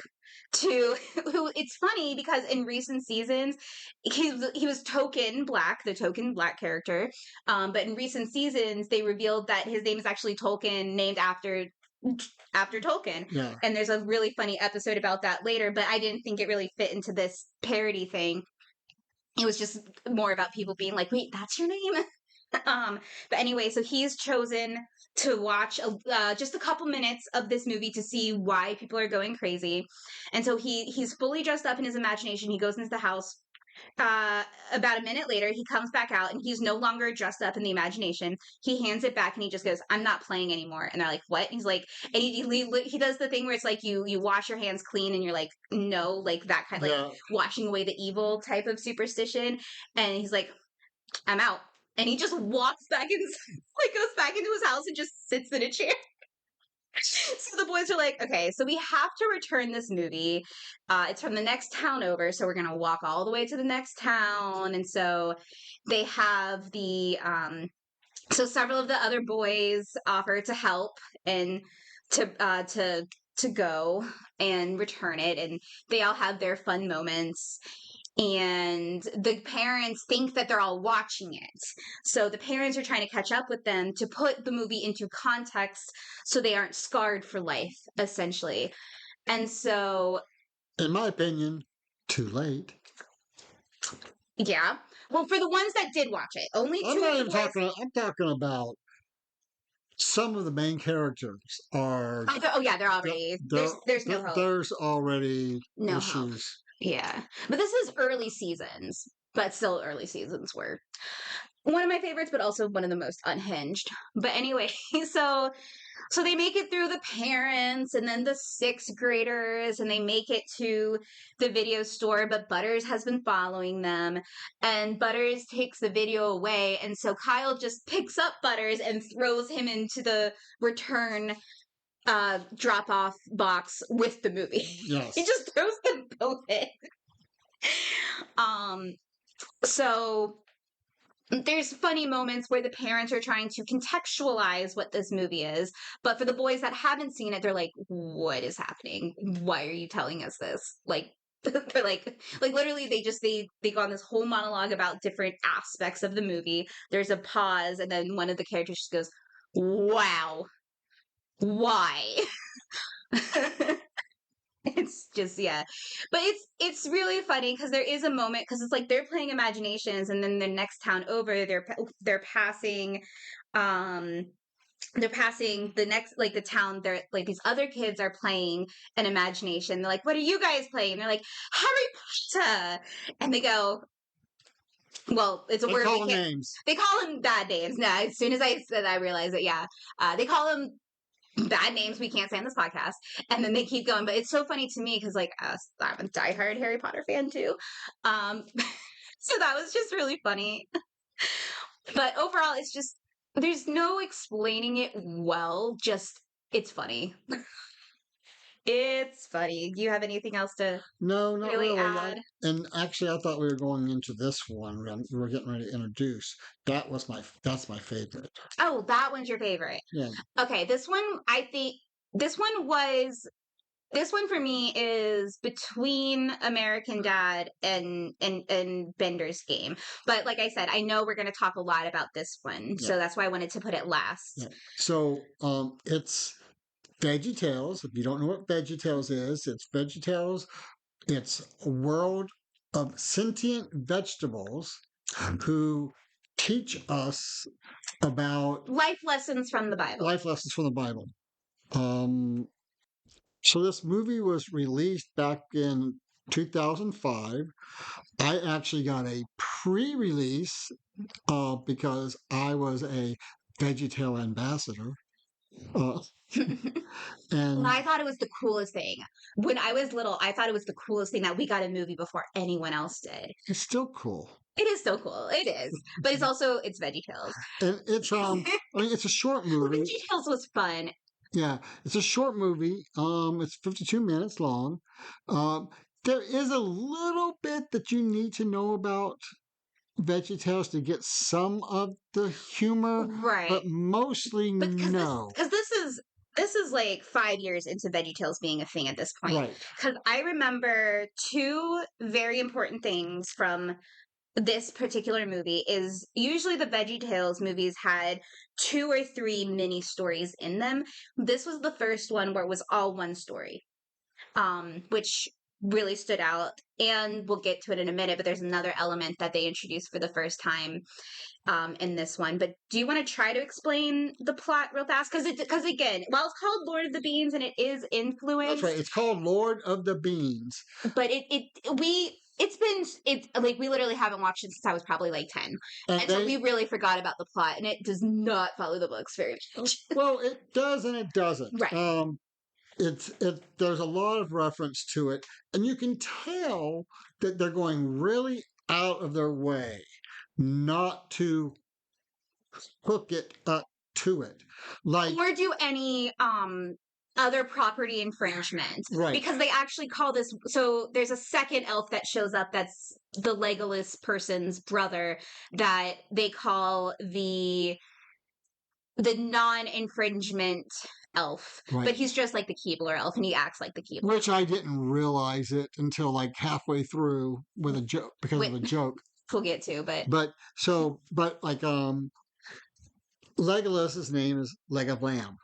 to who it's funny because in recent seasons he was Token Black, the Token Black character. But in recent seasons they revealed that his name is actually Tolkien, named after Tolkien. Yeah. And there's a really funny episode about that later, but I didn't think it really fit into this parody thing. It was just more about people being like, wait, that's your name? um, but anyway, so he's chosen to watch just a couple minutes of this movie to see why people are going crazy. And so he's fully dressed up in his imagination. He goes into the house. Uh, about a minute later, he comes back out and he's no longer dressed up in the imagination. He hands it back and he just goes, "I'm not playing anymore." And they're like, "What?" And he's like, and he does the thing where it's like you wash your hands clean and you're like, "No," like that kind of like Yeah. washing away the evil type of superstition. And he's like, "I'm out." And he just walks back in, like goes back into his house and just sits in a chair. So the boys are like, okay, so we have to return this movie. It's from the next town over, so we're gonna walk all the way to the next town. And so they have so several of the other boys offer to help and to uh to to go and return it, and they all have their fun moments. And the parents think that they're all watching it. So the parents are trying to catch up with them to put the movie into context so they aren't scarred for life, essentially. And so, In my opinion, too late. yeah. Well, for the ones that did watch it, only I'm two not of the even boys. talking. I'm talking about some of the main characters are. Oh yeah, they're already there's no hope. There's already No hope. issues. Yeah. But this is early seasons, but still early seasons were one of my favorites, but also one of the most unhinged. But anyway, so so they make it through the parents and then the sixth graders, and they make it to the video store, but Butters has been following them, and Butters takes the video away. And so Kyle just picks up Butters and throws him into the return drop off box with the movie. Yes. He just throws them both in. Um, so there's funny moments where the parents are trying to contextualize what this movie is, but for the boys that haven't seen it, they're like, "What is happening? Why are you telling us this?" Like they're like literally they go on this whole monologue about different aspects of the movie. There's a pause, and then one of the characters just goes, "Wow, why?" It's just yeah, but it's really funny because there is a moment because it's like they're playing imaginations, and then the next town over they're passing um they're passing the next like the town, they're like these other kids are playing an imagination. They're like, "What are you guys playing?" They're like, "Harry Potter." And they go, well, it's a They word we call can't, names. they call them bad names now. As soon as I said that, I realized that yeah, they call them bad names we can't say on this podcast. And then they keep going. But it's so funny to me because, like, I'm a diehard Harry Potter fan too. Um, so that was just really funny. But overall, it's just, there's no explaining it well, just it's funny. It's funny. Do you have anything else to No, not really really. add? And actually, I thought we were going into this one. We were getting ready to introduce. That's my favorite. Oh, that one's your favorite. Yeah. Okay, this one, I think, this one was this one for me is between American Dad and Bender's Game. But like I said, I know we're going to talk a lot about this one, Yeah. so that's why I wanted to put it last. Yeah. So it's VeggieTales. If you don't know what VeggieTales is, it's VeggieTales. It's a world of sentient vegetables who teach us about Life lessons from the Bible. life lessons from the Bible. Um, so this movie was released back in 2005. I actually got a pre-release because I was a VeggieTale ambassador. Uh, Well, and I thought it was the coolest thing. When I was little, I thought it was the coolest thing that we got a movie before anyone else did. it's still cool. It is so cool. It is. But it's VeggieTales. And it's I mean it's a short movie. VeggieTales was fun. Yeah, it's a short movie. It's 52 minutes long. Um, there is a little bit that you need to know about VeggieTales to get some of the humor, Right. but mostly But no. because this is like 5 years into VeggieTales being a thing at this point. Right. Because I remember two very important things from this particular movie is usually the VeggieTales movies had two or three mini stories in them. This was the first one where it was all one story, which really stood out. And we'll get to it in a minute, but there's another element that they introduced for the first time in this one. But do you want to try to explain the plot real fast? Because again, while it's called Lord of the Beans and it is That's right. influenced, It's called Lord of the Beans. but it's like we literally haven't watched it since I was probably like 10. And so we really forgot about the plot and it does not follow the books very much. Well, it does and it doesn't. Right. There's a lot of reference to it, and you can tell that they're going really out of their way not to hook it up to it. Like, Or do any other property infringement. right, Because they actually call this so there's a second elf that shows up that's the Legolas person's brother that they call the non-infringement elf. right. But he's just like the Keebler elf and he acts like the Keebler. Which I didn't realize it until like halfway through with a joke because of a joke. We'll get to, but like Legolas's name is Legolam.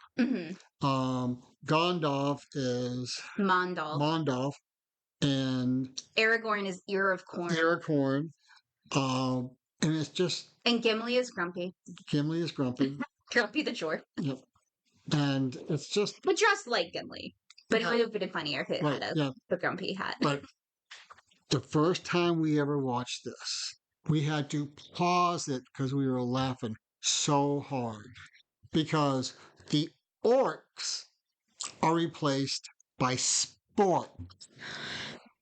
Gondalf is Mondolf. Mondolf, and Aragorn is Ear of Corn. Aragorn. And it's just And Gimli is Grumpy. Gimli is grumpy. Grumpy the Dwarf. Yep. And it's just But dressed like Gimli. But it would have been funnier if it right, had the grumpy hat. But the first time we ever watched this, we had to pause it because we were laughing so hard because the orcs are replaced by sport.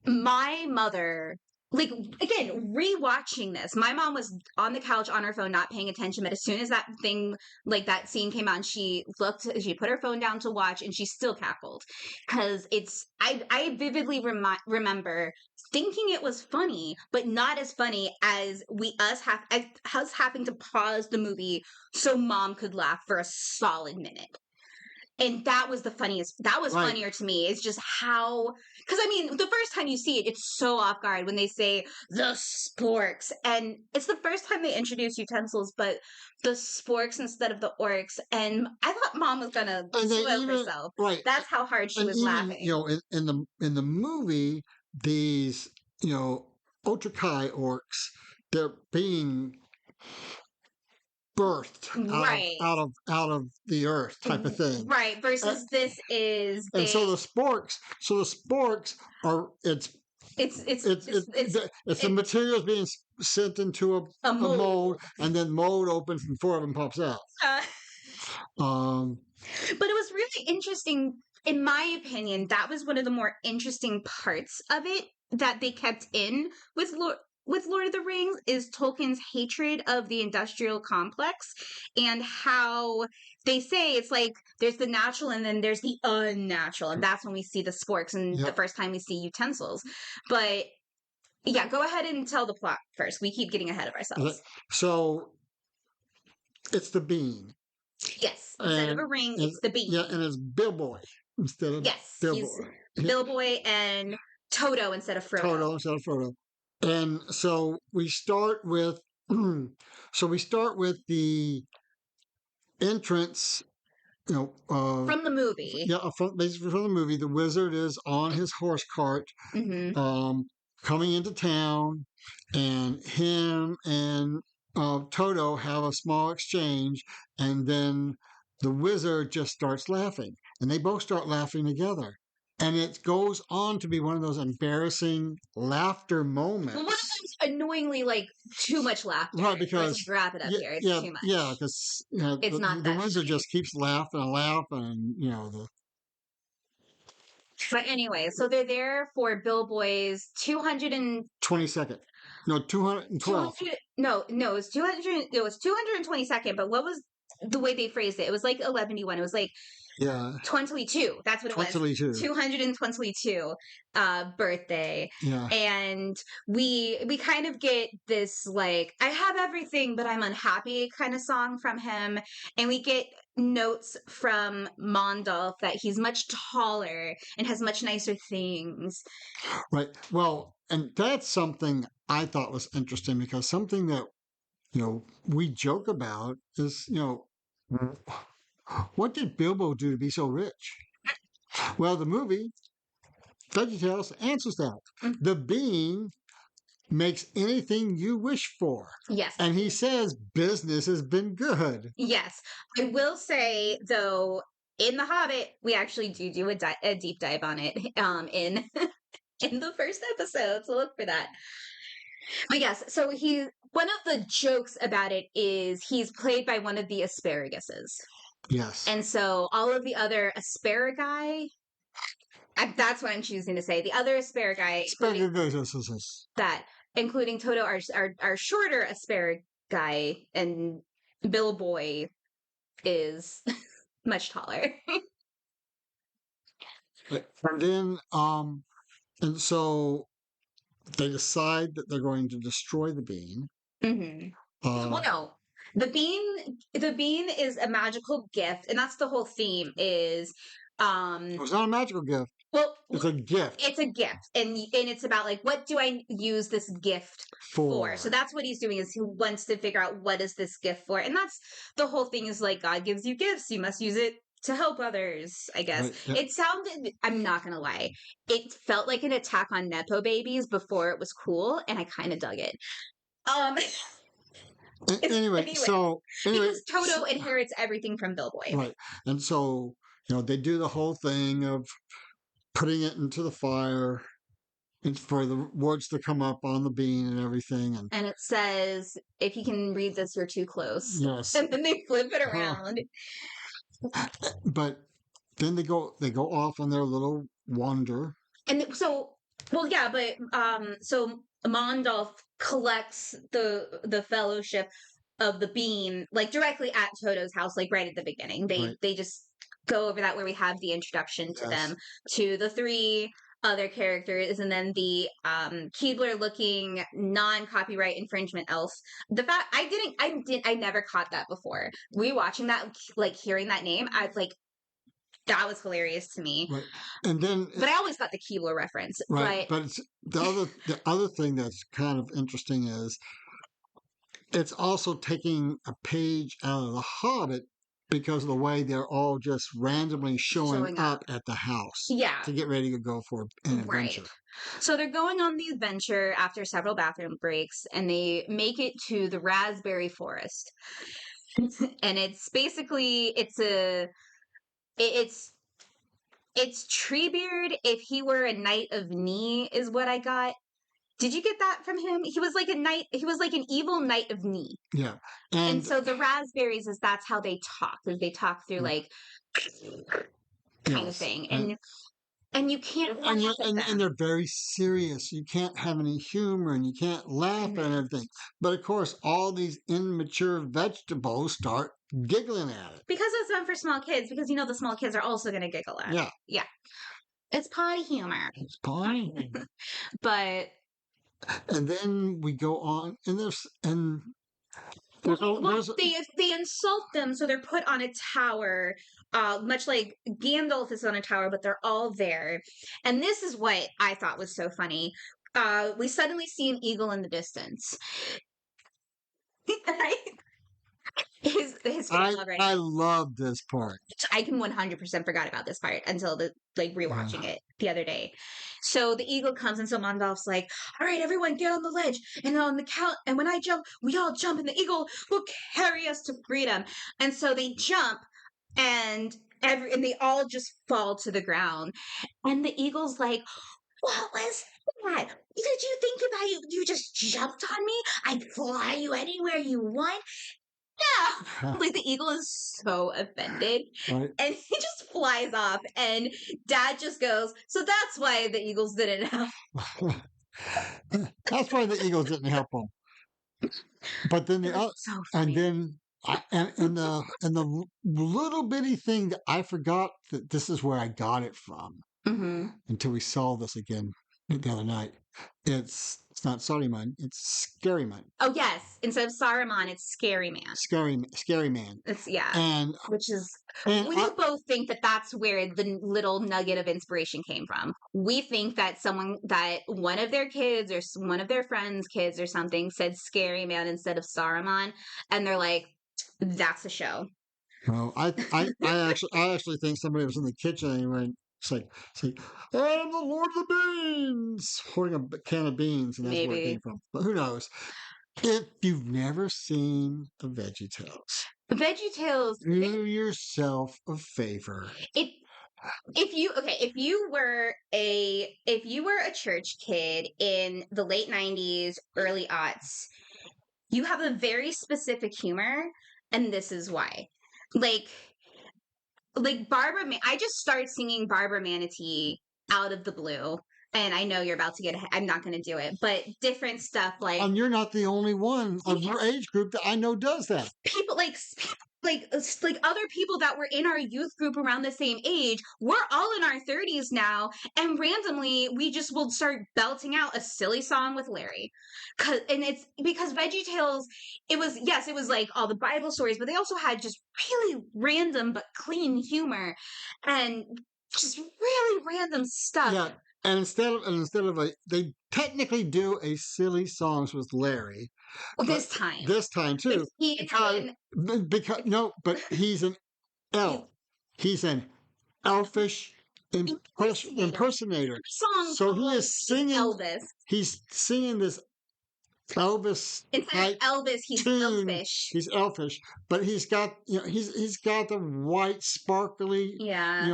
My mother, like, again, rewatching this, my mom was on the couch on her phone, not paying attention. But as soon as that thing, like that scene came on, she put her phone down to watch and she still cackled. Because I vividly remember thinking it was funny, but not as funny as us having to pause the movie so mom could laugh for a solid minute. And that was the funniest. That was funnier to me. It's just how, because I mean, the first time you see it, it's so off guard when they say the sporks, and it's the first time they introduce utensils, but the sporks instead of the orcs. And I thought mom was gonna spoil herself. Right. That's how hard she was laughing. You know, in the movie, these Otrakai orcs, they're being birthed out of the earth type of thing, right? Versus this is and so the sporks are it's the materials being sent into a mold, and then mold opens and four of them pops out. But it was really interesting, in my opinion. That was one of the more interesting parts of it that they kept in with Lord of the Rings is Tolkien's hatred of the industrial complex and how they say it's like there's the natural and then there's the unnatural. And that's when we see the sporks and the first time we see utensils. But yeah, go ahead and tell the plot first. We keep getting ahead of ourselves. So it's the bean. Yes. Instead of a ring, it's the bean. Yeah, and it's Bilboy instead of Bilboy. Bilboy and Toto instead of Frodo. And so we start with the entrance, from the movie. Yeah, basically from the movie. The wizard is on his horse cart, coming into town, and him and Toto have a small exchange, and then the wizard just starts laughing, and they both start laughing together. And it goes on to be one of those embarrassing laughter moments. Well, one of them's annoyingly like too much laughter. Right, Where it's because like, wrap it up yeah, here. It's yeah, too much. yeah, because you know It's not the that Windsor funny. just keeps laughing and laughing, and you know the But anyway, so they're there for Bill Boy's 22nd, no 212. 200 no, it was 200, it was 222nd, but what was the way they phrased it? It was like 11:1. It was like Yeah, 22. That's what it was. 22. 222 birthday. Yeah, And we kind of get this like I have everything but I'm unhappy kind of song from him, and we get notes from Mondolf that he's much taller and has much nicer things. right. Well, and that's something I thought was interesting because something that we joke about is what did Bilbo do to be so rich? Well, the movie VeggieTales answers that. Mm. The bean makes anything you wish for. Yes. And he says business has been good. Yes. I will say though, in The Hobbit, we actually do a deep dive on it in in the first episode. So look for that. But yes, so one of the jokes about it is he's played by one of the asparaguses. Yes. And so all of the other asparagi, that's what I'm choosing to say. The other asparagi, that, including Toto, are shorter asparagi, and Bill Boy is much taller. And then, and so they decide that they're going to destroy the bean. Mm-hmm. Well, no, the bean is a magical gift, and that's the whole theme. Is It's not a magical gift. well, It's a gift. It's a gift, and it's about like what do I use this gift for? So that's what he's doing, is he wants to figure out what is this gift for, and that's the whole thing. Is like God gives you gifts, you must use it to help others. I guess It sounded. I'm not gonna lie, it felt like an attack on nepo babies before it was cool, and I kind of dug it. Anyway, because Toto inherits everything from Bill Boy, right, and so they do the whole thing of putting it into the fire and for the words to come up on the bean and everything, and it says, "If you can read this, you're too close." Yes, and then they flip it around. But then they go off on their little wander, and so well, yeah, but so Mondolf collects the fellowship of the bean like directly at Toto's house, like right at the beginning. They just go over that where we have the introduction to them, to the three other characters, and then the Keebler looking non-copyright infringement elf. The fact I never caught that before. Rewatching that, like hearing that name, I was like, that was hilarious to me. Right. And then, but I always got the Keebler reference. Right. But it's the other thing that's kind of interesting is it's also taking a page out of The Hobbit because of the way they're all just randomly showing up at the house. Yeah. To get ready to go for an adventure. So they're going on the adventure after several bathroom breaks, and they make it to the raspberry forest. And it's basically it's Treebeard if he were a knight of Knee, is what I got. Did you get that from him? He was like a knight. He was like an evil knight of Knee. Yeah, and so the raspberries that's how they talk. Is they talk through like kind of thing, and you can't and they're very serious. You can't have any humor and you can't laugh and everything. But of course, all these immature vegetables start giggling at it because it's done for small kids. Because the small kids are also going to giggle at it. Yeah. It's potty humor. It's potty. But and then we go on, and they insult them, so they're put on a tower, much like Gandalf is on a tower, but they're all there. And this is what I thought was so funny. We suddenly see an eagle in the distance. His face already. I love this part. I can 100% forgot about this part until rewatching it the other day. So the eagle comes, and so Mondolf's like, "All right, everyone, get on the ledge, and on the count, and when I jump, we all jump, and the eagle will carry us to freedom." And so they jump, and they all just fall to the ground, and the eagle's like, What was that? Did you think about you? You just jumped on me? I'd fly you anywhere you want. No. Like the eagle is so offended. Right. And he just flies off. And dad just goes, so that's why the eagles didn't help. That's why the Eagles didn't help them. But then It the was other, so and funny. then and the little bitty thing that I forgot that this is where I got it from Hmm. until we saw this again the other night. It's not Saruman, it's Scary Man, Oh yes. Instead of Saruman, it's Scary Man. Scary Man, It's yeah. and Which is and we both think that that's where the little nugget of inspiration came from. We think that one of their kids or one of their friends' kids or something said Scary Man instead of Saruman, and they're like, "That's the show." well, I actually think somebody was in the kitchen anyway. It's like, I am the Lord of the Beans, holding a can of beans, and that's where it came Maybe from. But who knows? If you've never seen the VeggieTales, VeggieTales. do yourself a favor. It if you were a church kid in the late 90s, early aughts, you have a very specific humor, and this is why. Like I just started singing Barbara Manatee out of the blue. And I know you're about to get ahead. I'm not going to do it, but different stuff like And you're not the only one of your age group that I know does that. people like other people that were in our youth group around the same age. We're all in our 30s now, and randomly we just will start belting out a silly song with Larry. And it's because VeggieTales, it was like all the Bible stories, but they also had just really random but clean humor and just really random stuff. Yeah, and instead of they technically do a silly songs with Larry, but This time. this time But too, he's because in because no, but he's an he's elf. He's an elfish impersonator. impersonator. Song So he called is singing. Elvis. He's singing this Elvis Instead type of Elvis, he's tune. elfish. He's elfish, but he's got the white sparkly Yeah.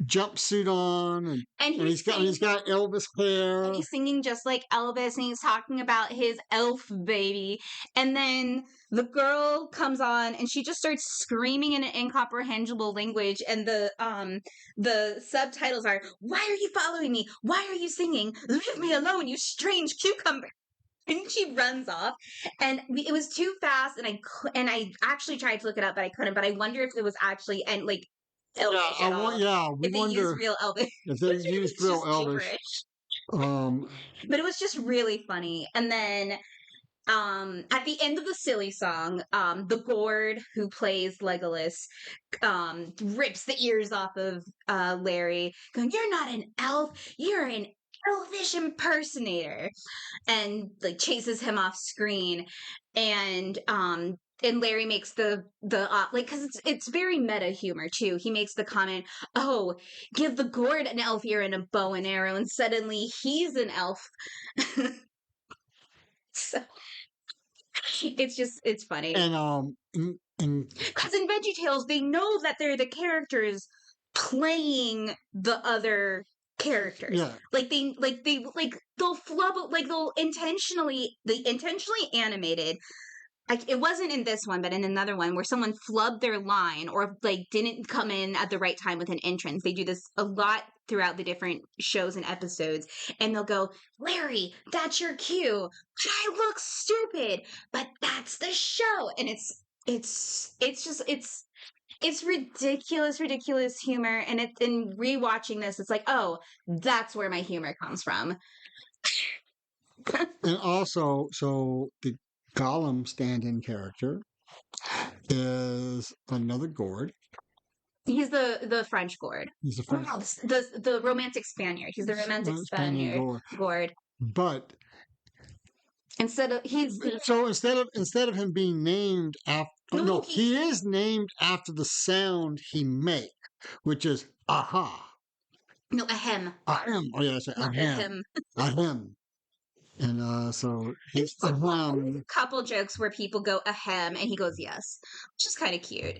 jumpsuit on, And and he's got Elvis hair. he's singing just like Elvis, and he's talking about his elf baby. And then the girl comes on and she just starts screaming in an incomprehensible language, and the subtitles are, "Why are you following me? Why are you singing? Leave me alone, you strange cucumber." And she runs off, and it was too fast, and I actually tried to look it up, but I couldn't. But I wonder if it was actually and like Elvish at all. We If they used wonder real Elvish, if they used it's real just Elvish. gibberish. Um, But it was just really funny. And then at the end of the silly song, the gourd who plays Legolas rips the ears off of Larry, going, "You're not an elf, you're an elvish impersonator," and like chases him off screen. And Larry makes the like, because it's very meta humor too. He makes the comment, "Oh, give the gourd an elf ear and a bow and arrow," and suddenly he's an elf. So it's funny and because in VeggieTales they know that they're the characters playing the other characters. yeah, They'll flub, like they intentionally animated. Like it wasn't in this one, but in another one where someone flubbed their line or like didn't come in at the right time with an entrance. They do this a lot throughout the different shows and episodes, and they'll go, "Larry, that's your cue. But I look stupid, but that's the show," and it's ridiculous humor, and in rewatching this, it's like, oh, that's where my humor comes from. and also so the Gollum stand-in character is another gourd. He's the French gourd. He's a Oh, French no, the romantic Spaniard. He's the romantic stand-in Spaniard gourd, gourd. but Instead of so instead of him being named after, no, he is named after the sound he makes, which is aha, no, ahem. ahem. Oh yeah, I say Not ahem, ahem. And so he's Couple jokes where people go ahem and he goes yes, which is kind of cute.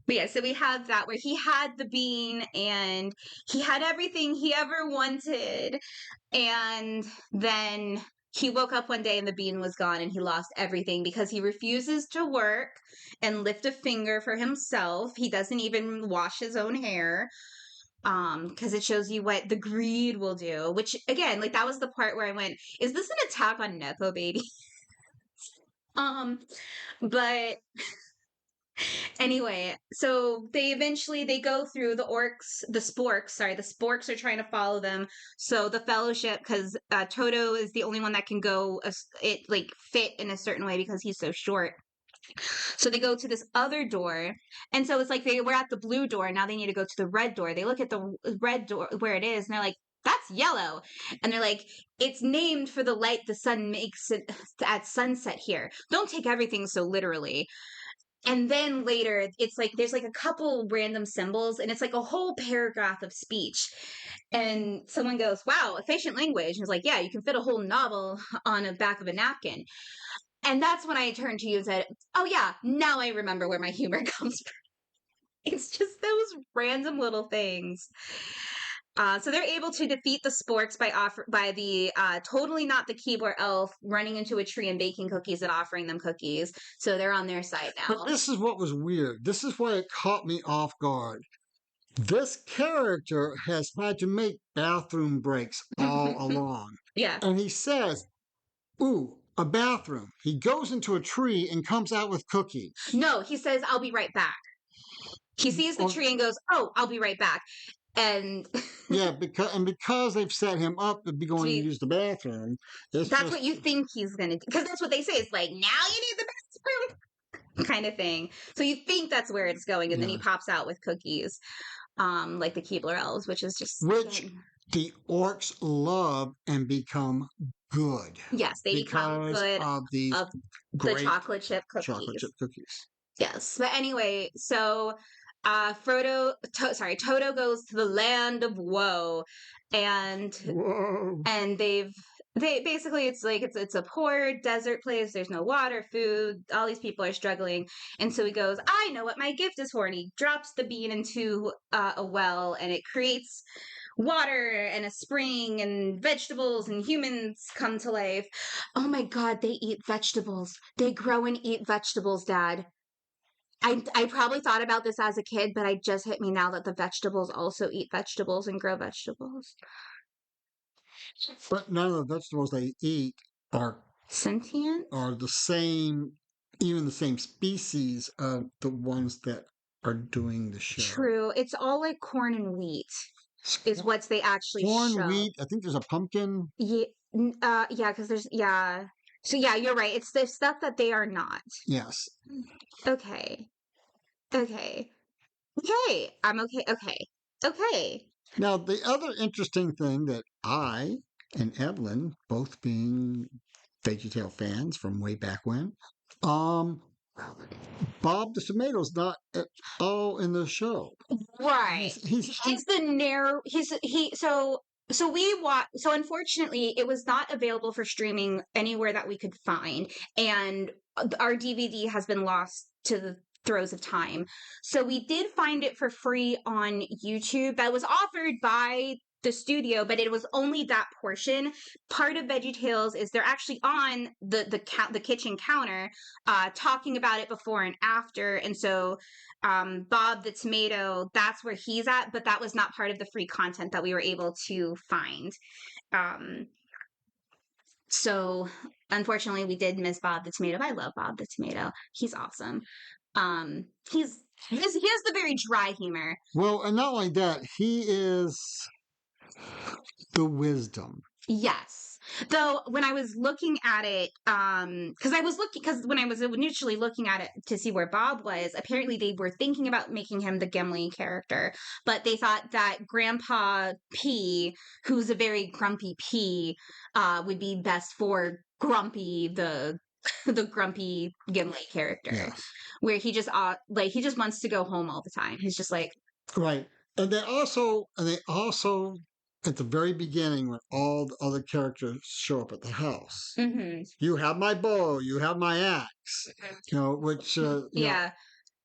But yeah, so we have that where he had the bean and he had everything he ever wanted. And then he woke up one day and the bean was gone and he lost everything because he refuses to work and lift a finger for himself. He doesn't even wash his own hair. Because it shows you what the greed will do, which again, like that was the part where I went, is this an attack on Nepo baby? Um, but anyway, so they go through the sporks. Sorry, the sporks are trying to follow them. So the fellowship, because Toto is the only one that can go, it like fit in a certain way because he's so short. So they go to this other door, and so it's like they were at the blue door. Now they need to go to the red door. They look at the red door where it is, and they're like, "That's yellow," and they're like, "It's named for the light the sun makes it at sunset here. Don't take everything so literally." And then later, it's like there's like a couple random symbols, and it's like a whole paragraph of speech. And someone goes, "Wow, efficient language." And it's like, "Yeah, you can fit a whole novel on the back of a napkin." And that's when I turned to you and said, "Oh yeah, now I remember where my humor comes from." It's just those random little things. So they're able to defeat the sporks by the totally not the keyboard elf running into a tree and baking cookies and offering them cookies. So they're on their side But now. this is what was weird. This is why it caught me off guard. This character has had to make bathroom breaks all along. Yeah. And he says, "Ooh, a bathroom." He goes into a tree and comes out with cookies. No, he says, "I'll be right back." He sees the Or, tree and goes, "Oh, I'll be right back." And yeah, because they've set him up to be going to we, use the bathroom, it's that's just what you think he's gonna do. Because that's what they say. It's like, now you need the bathroom kind of thing. So you think that's where it's going, and then he yeah. pops out with cookies, like the Keebler elves, which is just Which the orcs love and become good yes, they become because good of these of the great chocolate chip chocolate cookies. chip cookies. Yes, but anyway, so Toto goes to the land of woe, and Whoa. they basically it's like it's a poor desert place. There's no water, food. All these people are struggling, and so he goes, "I know what my gift is for," and he drops the bean into a well, and it creates water and a spring and vegetables and humans come to life. Oh my god, they eat vegetables. They grow and eat vegetables, Dad. I probably thought about this as a kid, but it just hit me now that the vegetables also eat vegetables and grow vegetables. But none of the vegetables they eat are Sentient? are the same, even the same species of the ones that are doing the show. True. It's all like corn and wheat is what they actually Corn, show. wheat. I think there's a pumpkin. Yeah, yeah, because there's yeah. So yeah, you're right. It's the stuff that they are not. Yes. Okay. Okay. Okay. I'm okay. Okay. Okay. Now, the other interesting thing that I and Evelyn, both being VeggieTale fans from way back when, um, Bob the Tomato's not at all in the show. Right. He's He's the narrow so we watch so unfortunately it was not available for streaming anywhere that we could find, and our DVD has been lost to the throes of time. So we did find it for free on YouTube that was offered by the studio, but it was only that portion. Part of VeggieTales is they're actually on the kitchen counter talking about it before and after, and so Bob the Tomato, that's where he's at, but that was not part of the free content that we were able to find. Um, so unfortunately, we did miss Bob the Tomato. I love Bob the Tomato. He's awesome. Um, he's he has the very dry humor. well, and not only that, he is the wisdom. Yes. Though when I was looking at it, because when I was initially looking at it to see where Bob was, apparently they were thinking about making him the Gimli character, but they thought that Grandpa P, who's a very grumpy P, would be best for Grumpy the the grumpy Gimli character, Yes. where he just wants to go home all the time. He's just like, Right. And they also at the very beginning when all the other characters show up at the house. mm-hmm. You have my bow, you have my axe. Which Yeah.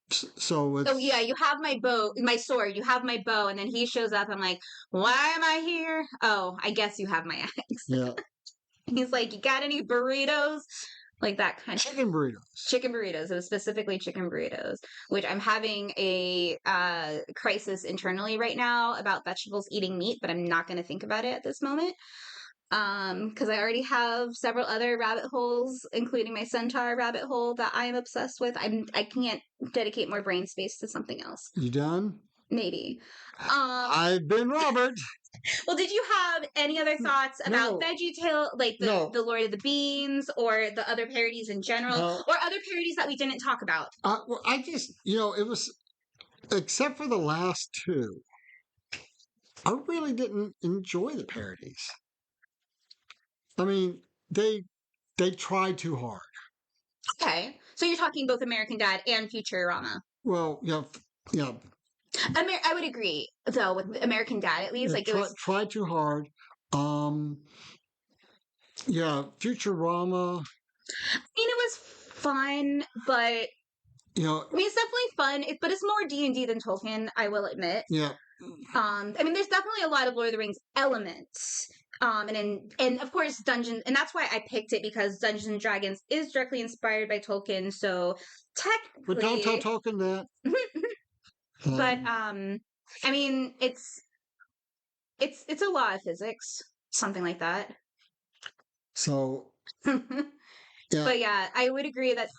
So Oh yeah, it's you have my bow, my sword. You have my bow, and then he shows up. I'm like, why am I here? Oh, I guess you have my axe. yeah, He's like, you got any burritos? Like that kind of chicken burritos. chicken burritos. It was specifically chicken burritos, which I'm having a crisis internally right now about vegetables eating meat, but I'm not going to think about it at this moment. Because I already have several other rabbit holes, including my centaur rabbit hole that I am obsessed with. I can't dedicate more brain space to something else. You done? Maybe. I've been Robert. Well, did you have any other thoughts about No, VeggieTale, like no, the Lord of the Beans, or the other parodies in general, no. or other parodies that we didn't talk about? Well, I just, it was, except for the last two, I really didn't enjoy the parodies. I mean, they they tried too hard. Okay, so you're talking both American Dad and Futurama. Well, yeah, I would agree, though, with American Dad at least. they Like it was, tried too hard. Um, yeah, Futurama. I mean, it was fun, but You know, I mean, it's definitely fun. But it's more D&D than Tolkien, I will admit. yeah, I mean, there's definitely a lot of Lord of the Rings elements. And of course Dungeon, and that's why I picked it, because Dungeons and Dragons is directly inspired by Tolkien. So but don't tell technically, Tolkien that. but Um, I mean, it's a law of physics, something like that. so yeah, But yeah, I would agree that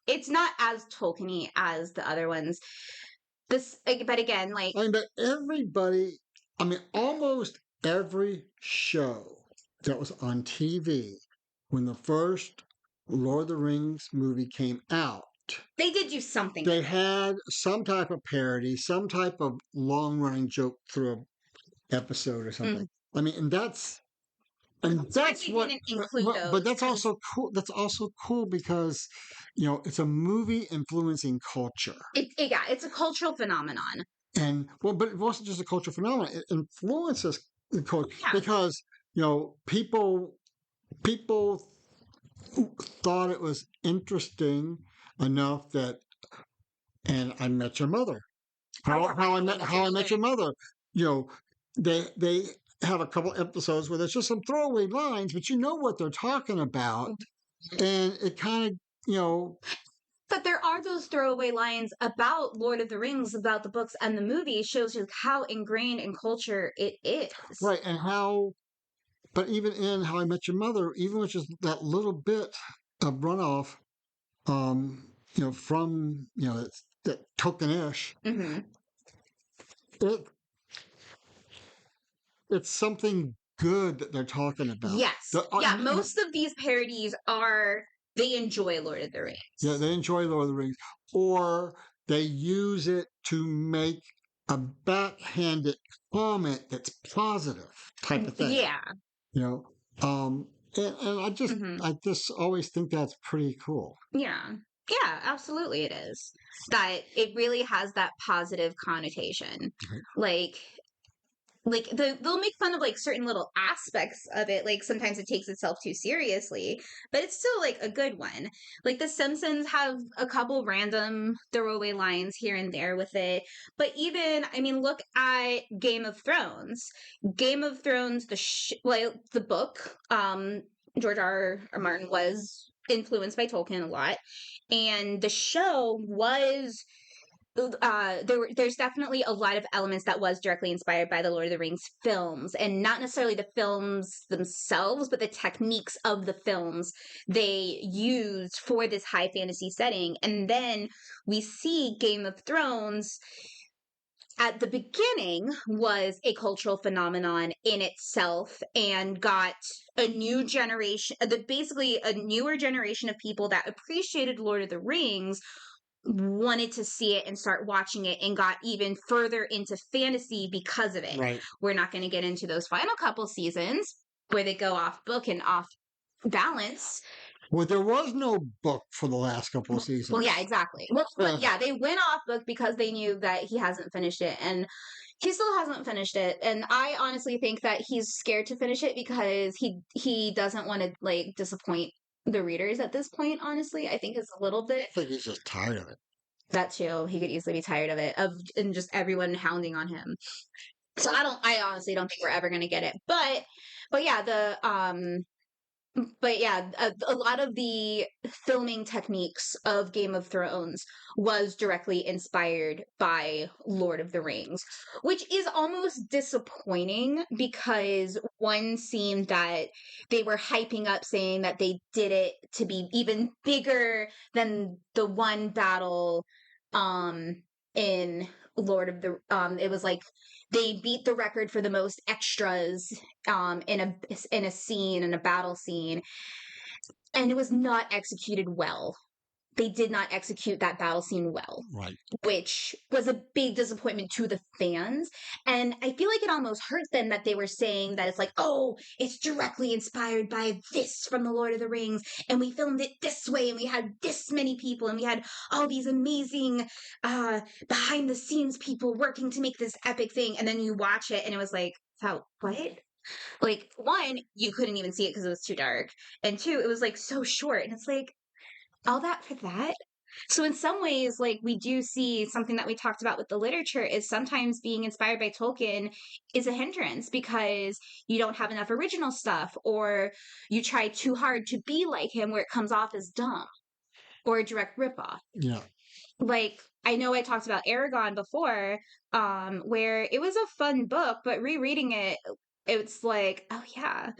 it's not as Tolkien-y as the other ones. But again, like, I mean, but everybody, I mean, almost every show that was on TV when the first Lord of the Rings movie came out, they did do something they with it. had some type of parody, some type of long running joke through an episode or Mm. something. I mean, and I'm surprised that's they what, didn't include but those that's because also cool. That's also cool because, it's a movie influencing culture. yeah, it's a cultural phenomenon. And well, but it wasn't just a cultural phenomenon. It influences the culture Yeah. because people thought it was interesting enough that, and I Met Your Mother. How I Met Your Mother. You know, they have a couple episodes where there's just some throwaway lines, but you know what they're talking about, and it kind of But there are those throwaway lines about Lord of the Rings, about the books and the movie, shows you how ingrained in culture it is. right, and how. But even in How I Met Your Mother, even with just that little bit of runoff, from that tokenish, Hmm. it it's something good that they're talking about. Yes. Yeah, most of these parodies are, they enjoy Lord of the Rings. Yeah, they enjoy Lord of the Rings, or they use it to make a backhanded comment that's positive type of thing. Yeah. You know, and Hmm. I just always think that's pretty cool. Yeah. Yeah, absolutely it is. That it really has that positive connotation. Like they'll make fun of like certain little aspects of it, like sometimes it takes itself too seriously, but it's still like a good one. Like the Simpsons have a couple random throwaway lines here and there with it, but even, I mean, look at Game of Thrones, the book, George R. Martin was influenced by Tolkien a lot, and the show was there's definitely a lot of elements that was directly inspired by the Lord of the Rings films, and not necessarily the films themselves, but the techniques of the films they used for this high fantasy setting. And then we see Game of Thrones at the beginning was a cultural phenomenon in itself and got a new generation, basically a newer generation of people that appreciated Lord of the Rings wanted to see it and start watching it and got even further into fantasy because of it. Right. We're not going to get into those final couple seasons where they go off book and off balance. Well, there was no book for the last couple of seasons. Well, yeah, exactly. Well, but yeah, they went off book because they knew that he hasn't finished it, and he still hasn't finished it. And I honestly think that he's scared to finish it because he doesn't want to like disappoint the readers at this point. Honestly, I think it's a little bit. I think he's just tired of it. That too. He could easily be tired of it, and just everyone hounding on him. So I honestly don't think we're ever gonna get it. But yeah, a lot of the filming techniques of Game of Thrones was directly inspired by Lord of the Rings, which is almost disappointing because one seemed that they were hyping up saying that they did it to be even bigger than the one battle um in Lord of the it was like they beat the record for the most extras in a scene, in a battle scene, and it was not executed well. They did not execute that battle scene well, Right. which was a big disappointment to the fans. And I feel like it almost hurt them that they were saying that it's like, oh, it's directly inspired by this from the Lord of the Rings, and we filmed it this way, and we had this many people, and we had all these amazing behind the scenes people working to make this epic thing. And then you watch it, and it was like, how, what? Like, one, you couldn't even see it because it was too dark. And two, it was like so short. And it's like, all that for that? So in some ways, like we do see something that we talked about with the literature is sometimes being inspired by Tolkien is a hindrance because you don't have enough original stuff, or you try too hard to be like him where it comes off as dumb or a direct ripoff. Yeah. Like I know I talked about Aragon before, where it was a fun book, but rereading it, it's like, oh yeah.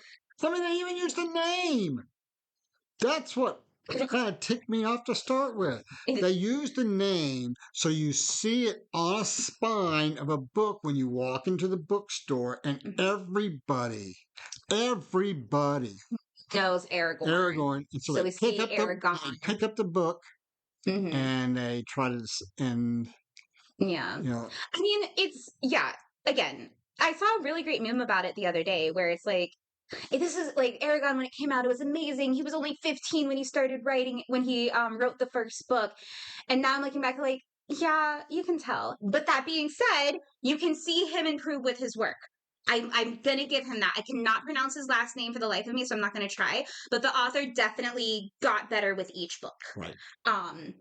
I mean, they even used the name. That's what kind of ticked me off to start with. They used the name so you see it on a spine of a book when you walk into the bookstore, and everybody knows Aragorn. Aragorn. And so So they we pick see up Aragon. pick up the book, Mhm. and they try to and Yeah. you know I mean, it's, yeah, again, I saw a really great meme about it the other day where it's like, this is like Aragon when it came out, it was amazing. He was only 15 when he started writing, when he wrote the first book. And now I'm looking back like, yeah, you can tell. But that being said, you can see him improve with his work. I'm going to give him that. I cannot pronounce his last name for the life of me, so I'm not going to try. But the author definitely got better with each book. right. Um,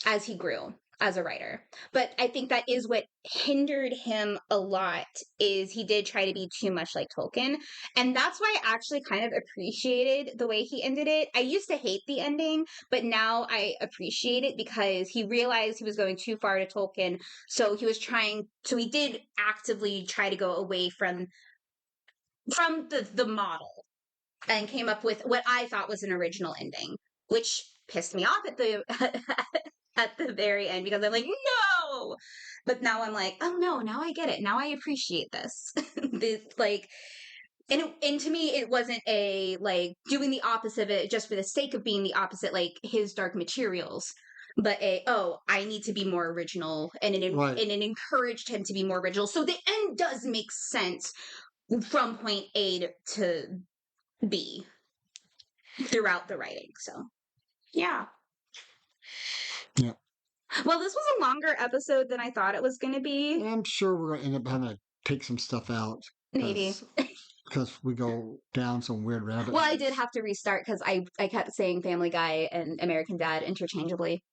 as he grew as a writer. But I think that is what hindered him a lot is he did try to be too much like Tolkien. And that's why I actually kind of appreciated the way he ended it. I used to hate the ending, but now I appreciate it because he realized he was going too far to Tolkien. So he did actively try to go away from the model and came up with what I thought was an original ending, which pissed me off at the at the very end because I'm like, no. But now I'm like, oh no, now I get it. Now I appreciate this. This like and to me it wasn't a like doing the opposite of it just for the sake of being the opposite, like his Dark Materials. But I need to be more original, and Right. it encouraged him to be more original. So the end does make sense from point A to B throughout the writing. So, yeah. Yeah. Well, this was a longer episode than I thought it was going to be. I'm sure we're going to end up having to take some stuff out Maybe. because we go down some weird rabbit Well, I holes. did have to restart because I kept saying Family Guy and American Dad interchangeably.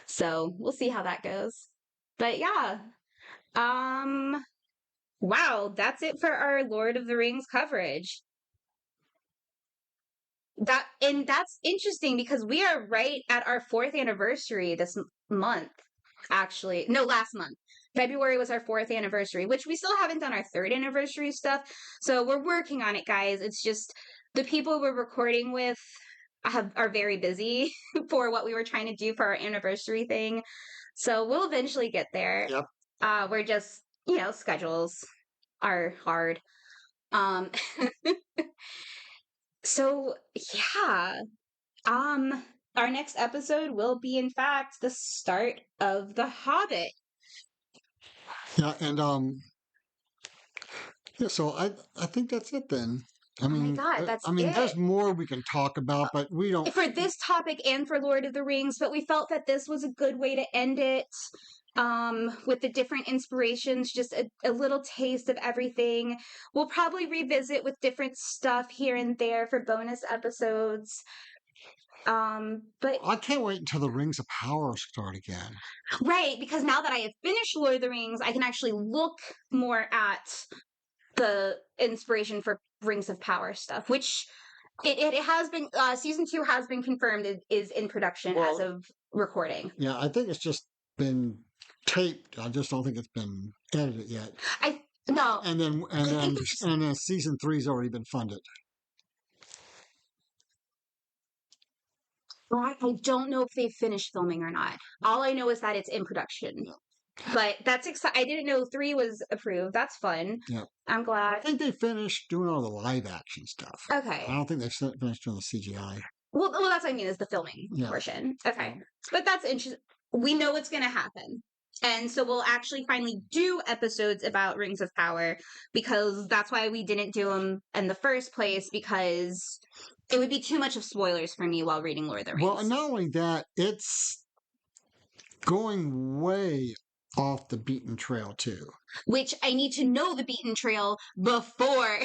So we'll see how that goes. But yeah. Um wow, that's it for our Lord of the Rings coverage. That's interesting because we are right at our 4th anniversary this month. Actually, no, last month. February was our 4th anniversary, which we still haven't done our 3rd anniversary stuff. So we're working on it, guys. It's just the people we're recording with are very busy for what we were trying to do for our anniversary thing. So we'll eventually get there. Yep. We're just, schedules are hard. Um so yeah. Our next episode will be, in fact, the start of The Hobbit. Yeah, and yeah. So I think that's it then. Oh my God, that's it. There's more we can talk about, but we don't. For this topic and for Lord of the Rings, but we felt that this was a good way to end it. With the different inspirations, just a little taste of everything. We'll probably revisit with different stuff here and there for bonus episodes. But I can't wait until the Rings of Power start again. right, because now that I have finished Lord of the Rings, I can actually look more at the inspiration for Rings of Power stuff, which it has been season 2 has been confirmed it is in production as of recording. Yeah, I think it's just been taped. I just don't think it's been edited yet. I no. And then season 3's already been funded. I don't know if they finished filming or not. All I know is that it's in production. Yeah. But that's exciting. I didn't know 3 was approved. That's fun. Yeah. I'm I glad. think they finished doing all the live action stuff. I Okay. don't think they finished doing the CGI. Well, that's what I mean is the filming portion. Okay. But that's interesting. We know what's going to happen. And so we'll actually finally do episodes about Rings of Power because that's why we didn't do them in the first place, because it would be too much of spoilers for me while reading Lord of the Rings. Well, and not only that, it's going way off the beaten trail too. Which I need to know the beaten trail before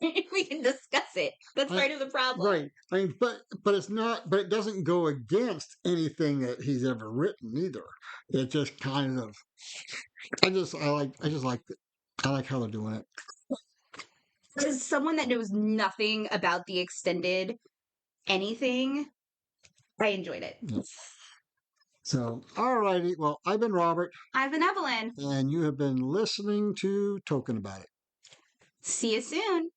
we can discuss it. That's part of the problem. Right. I mean, but it's not. But it doesn't go against anything that he's ever written either. It just kind of. I like how they're doing it. As someone that knows nothing about the extended anything, I enjoyed it. Yeah. So, all righty. Well, I've been Robert. I've been Evelyn. And you have been listening to Tolkien About It. See you soon.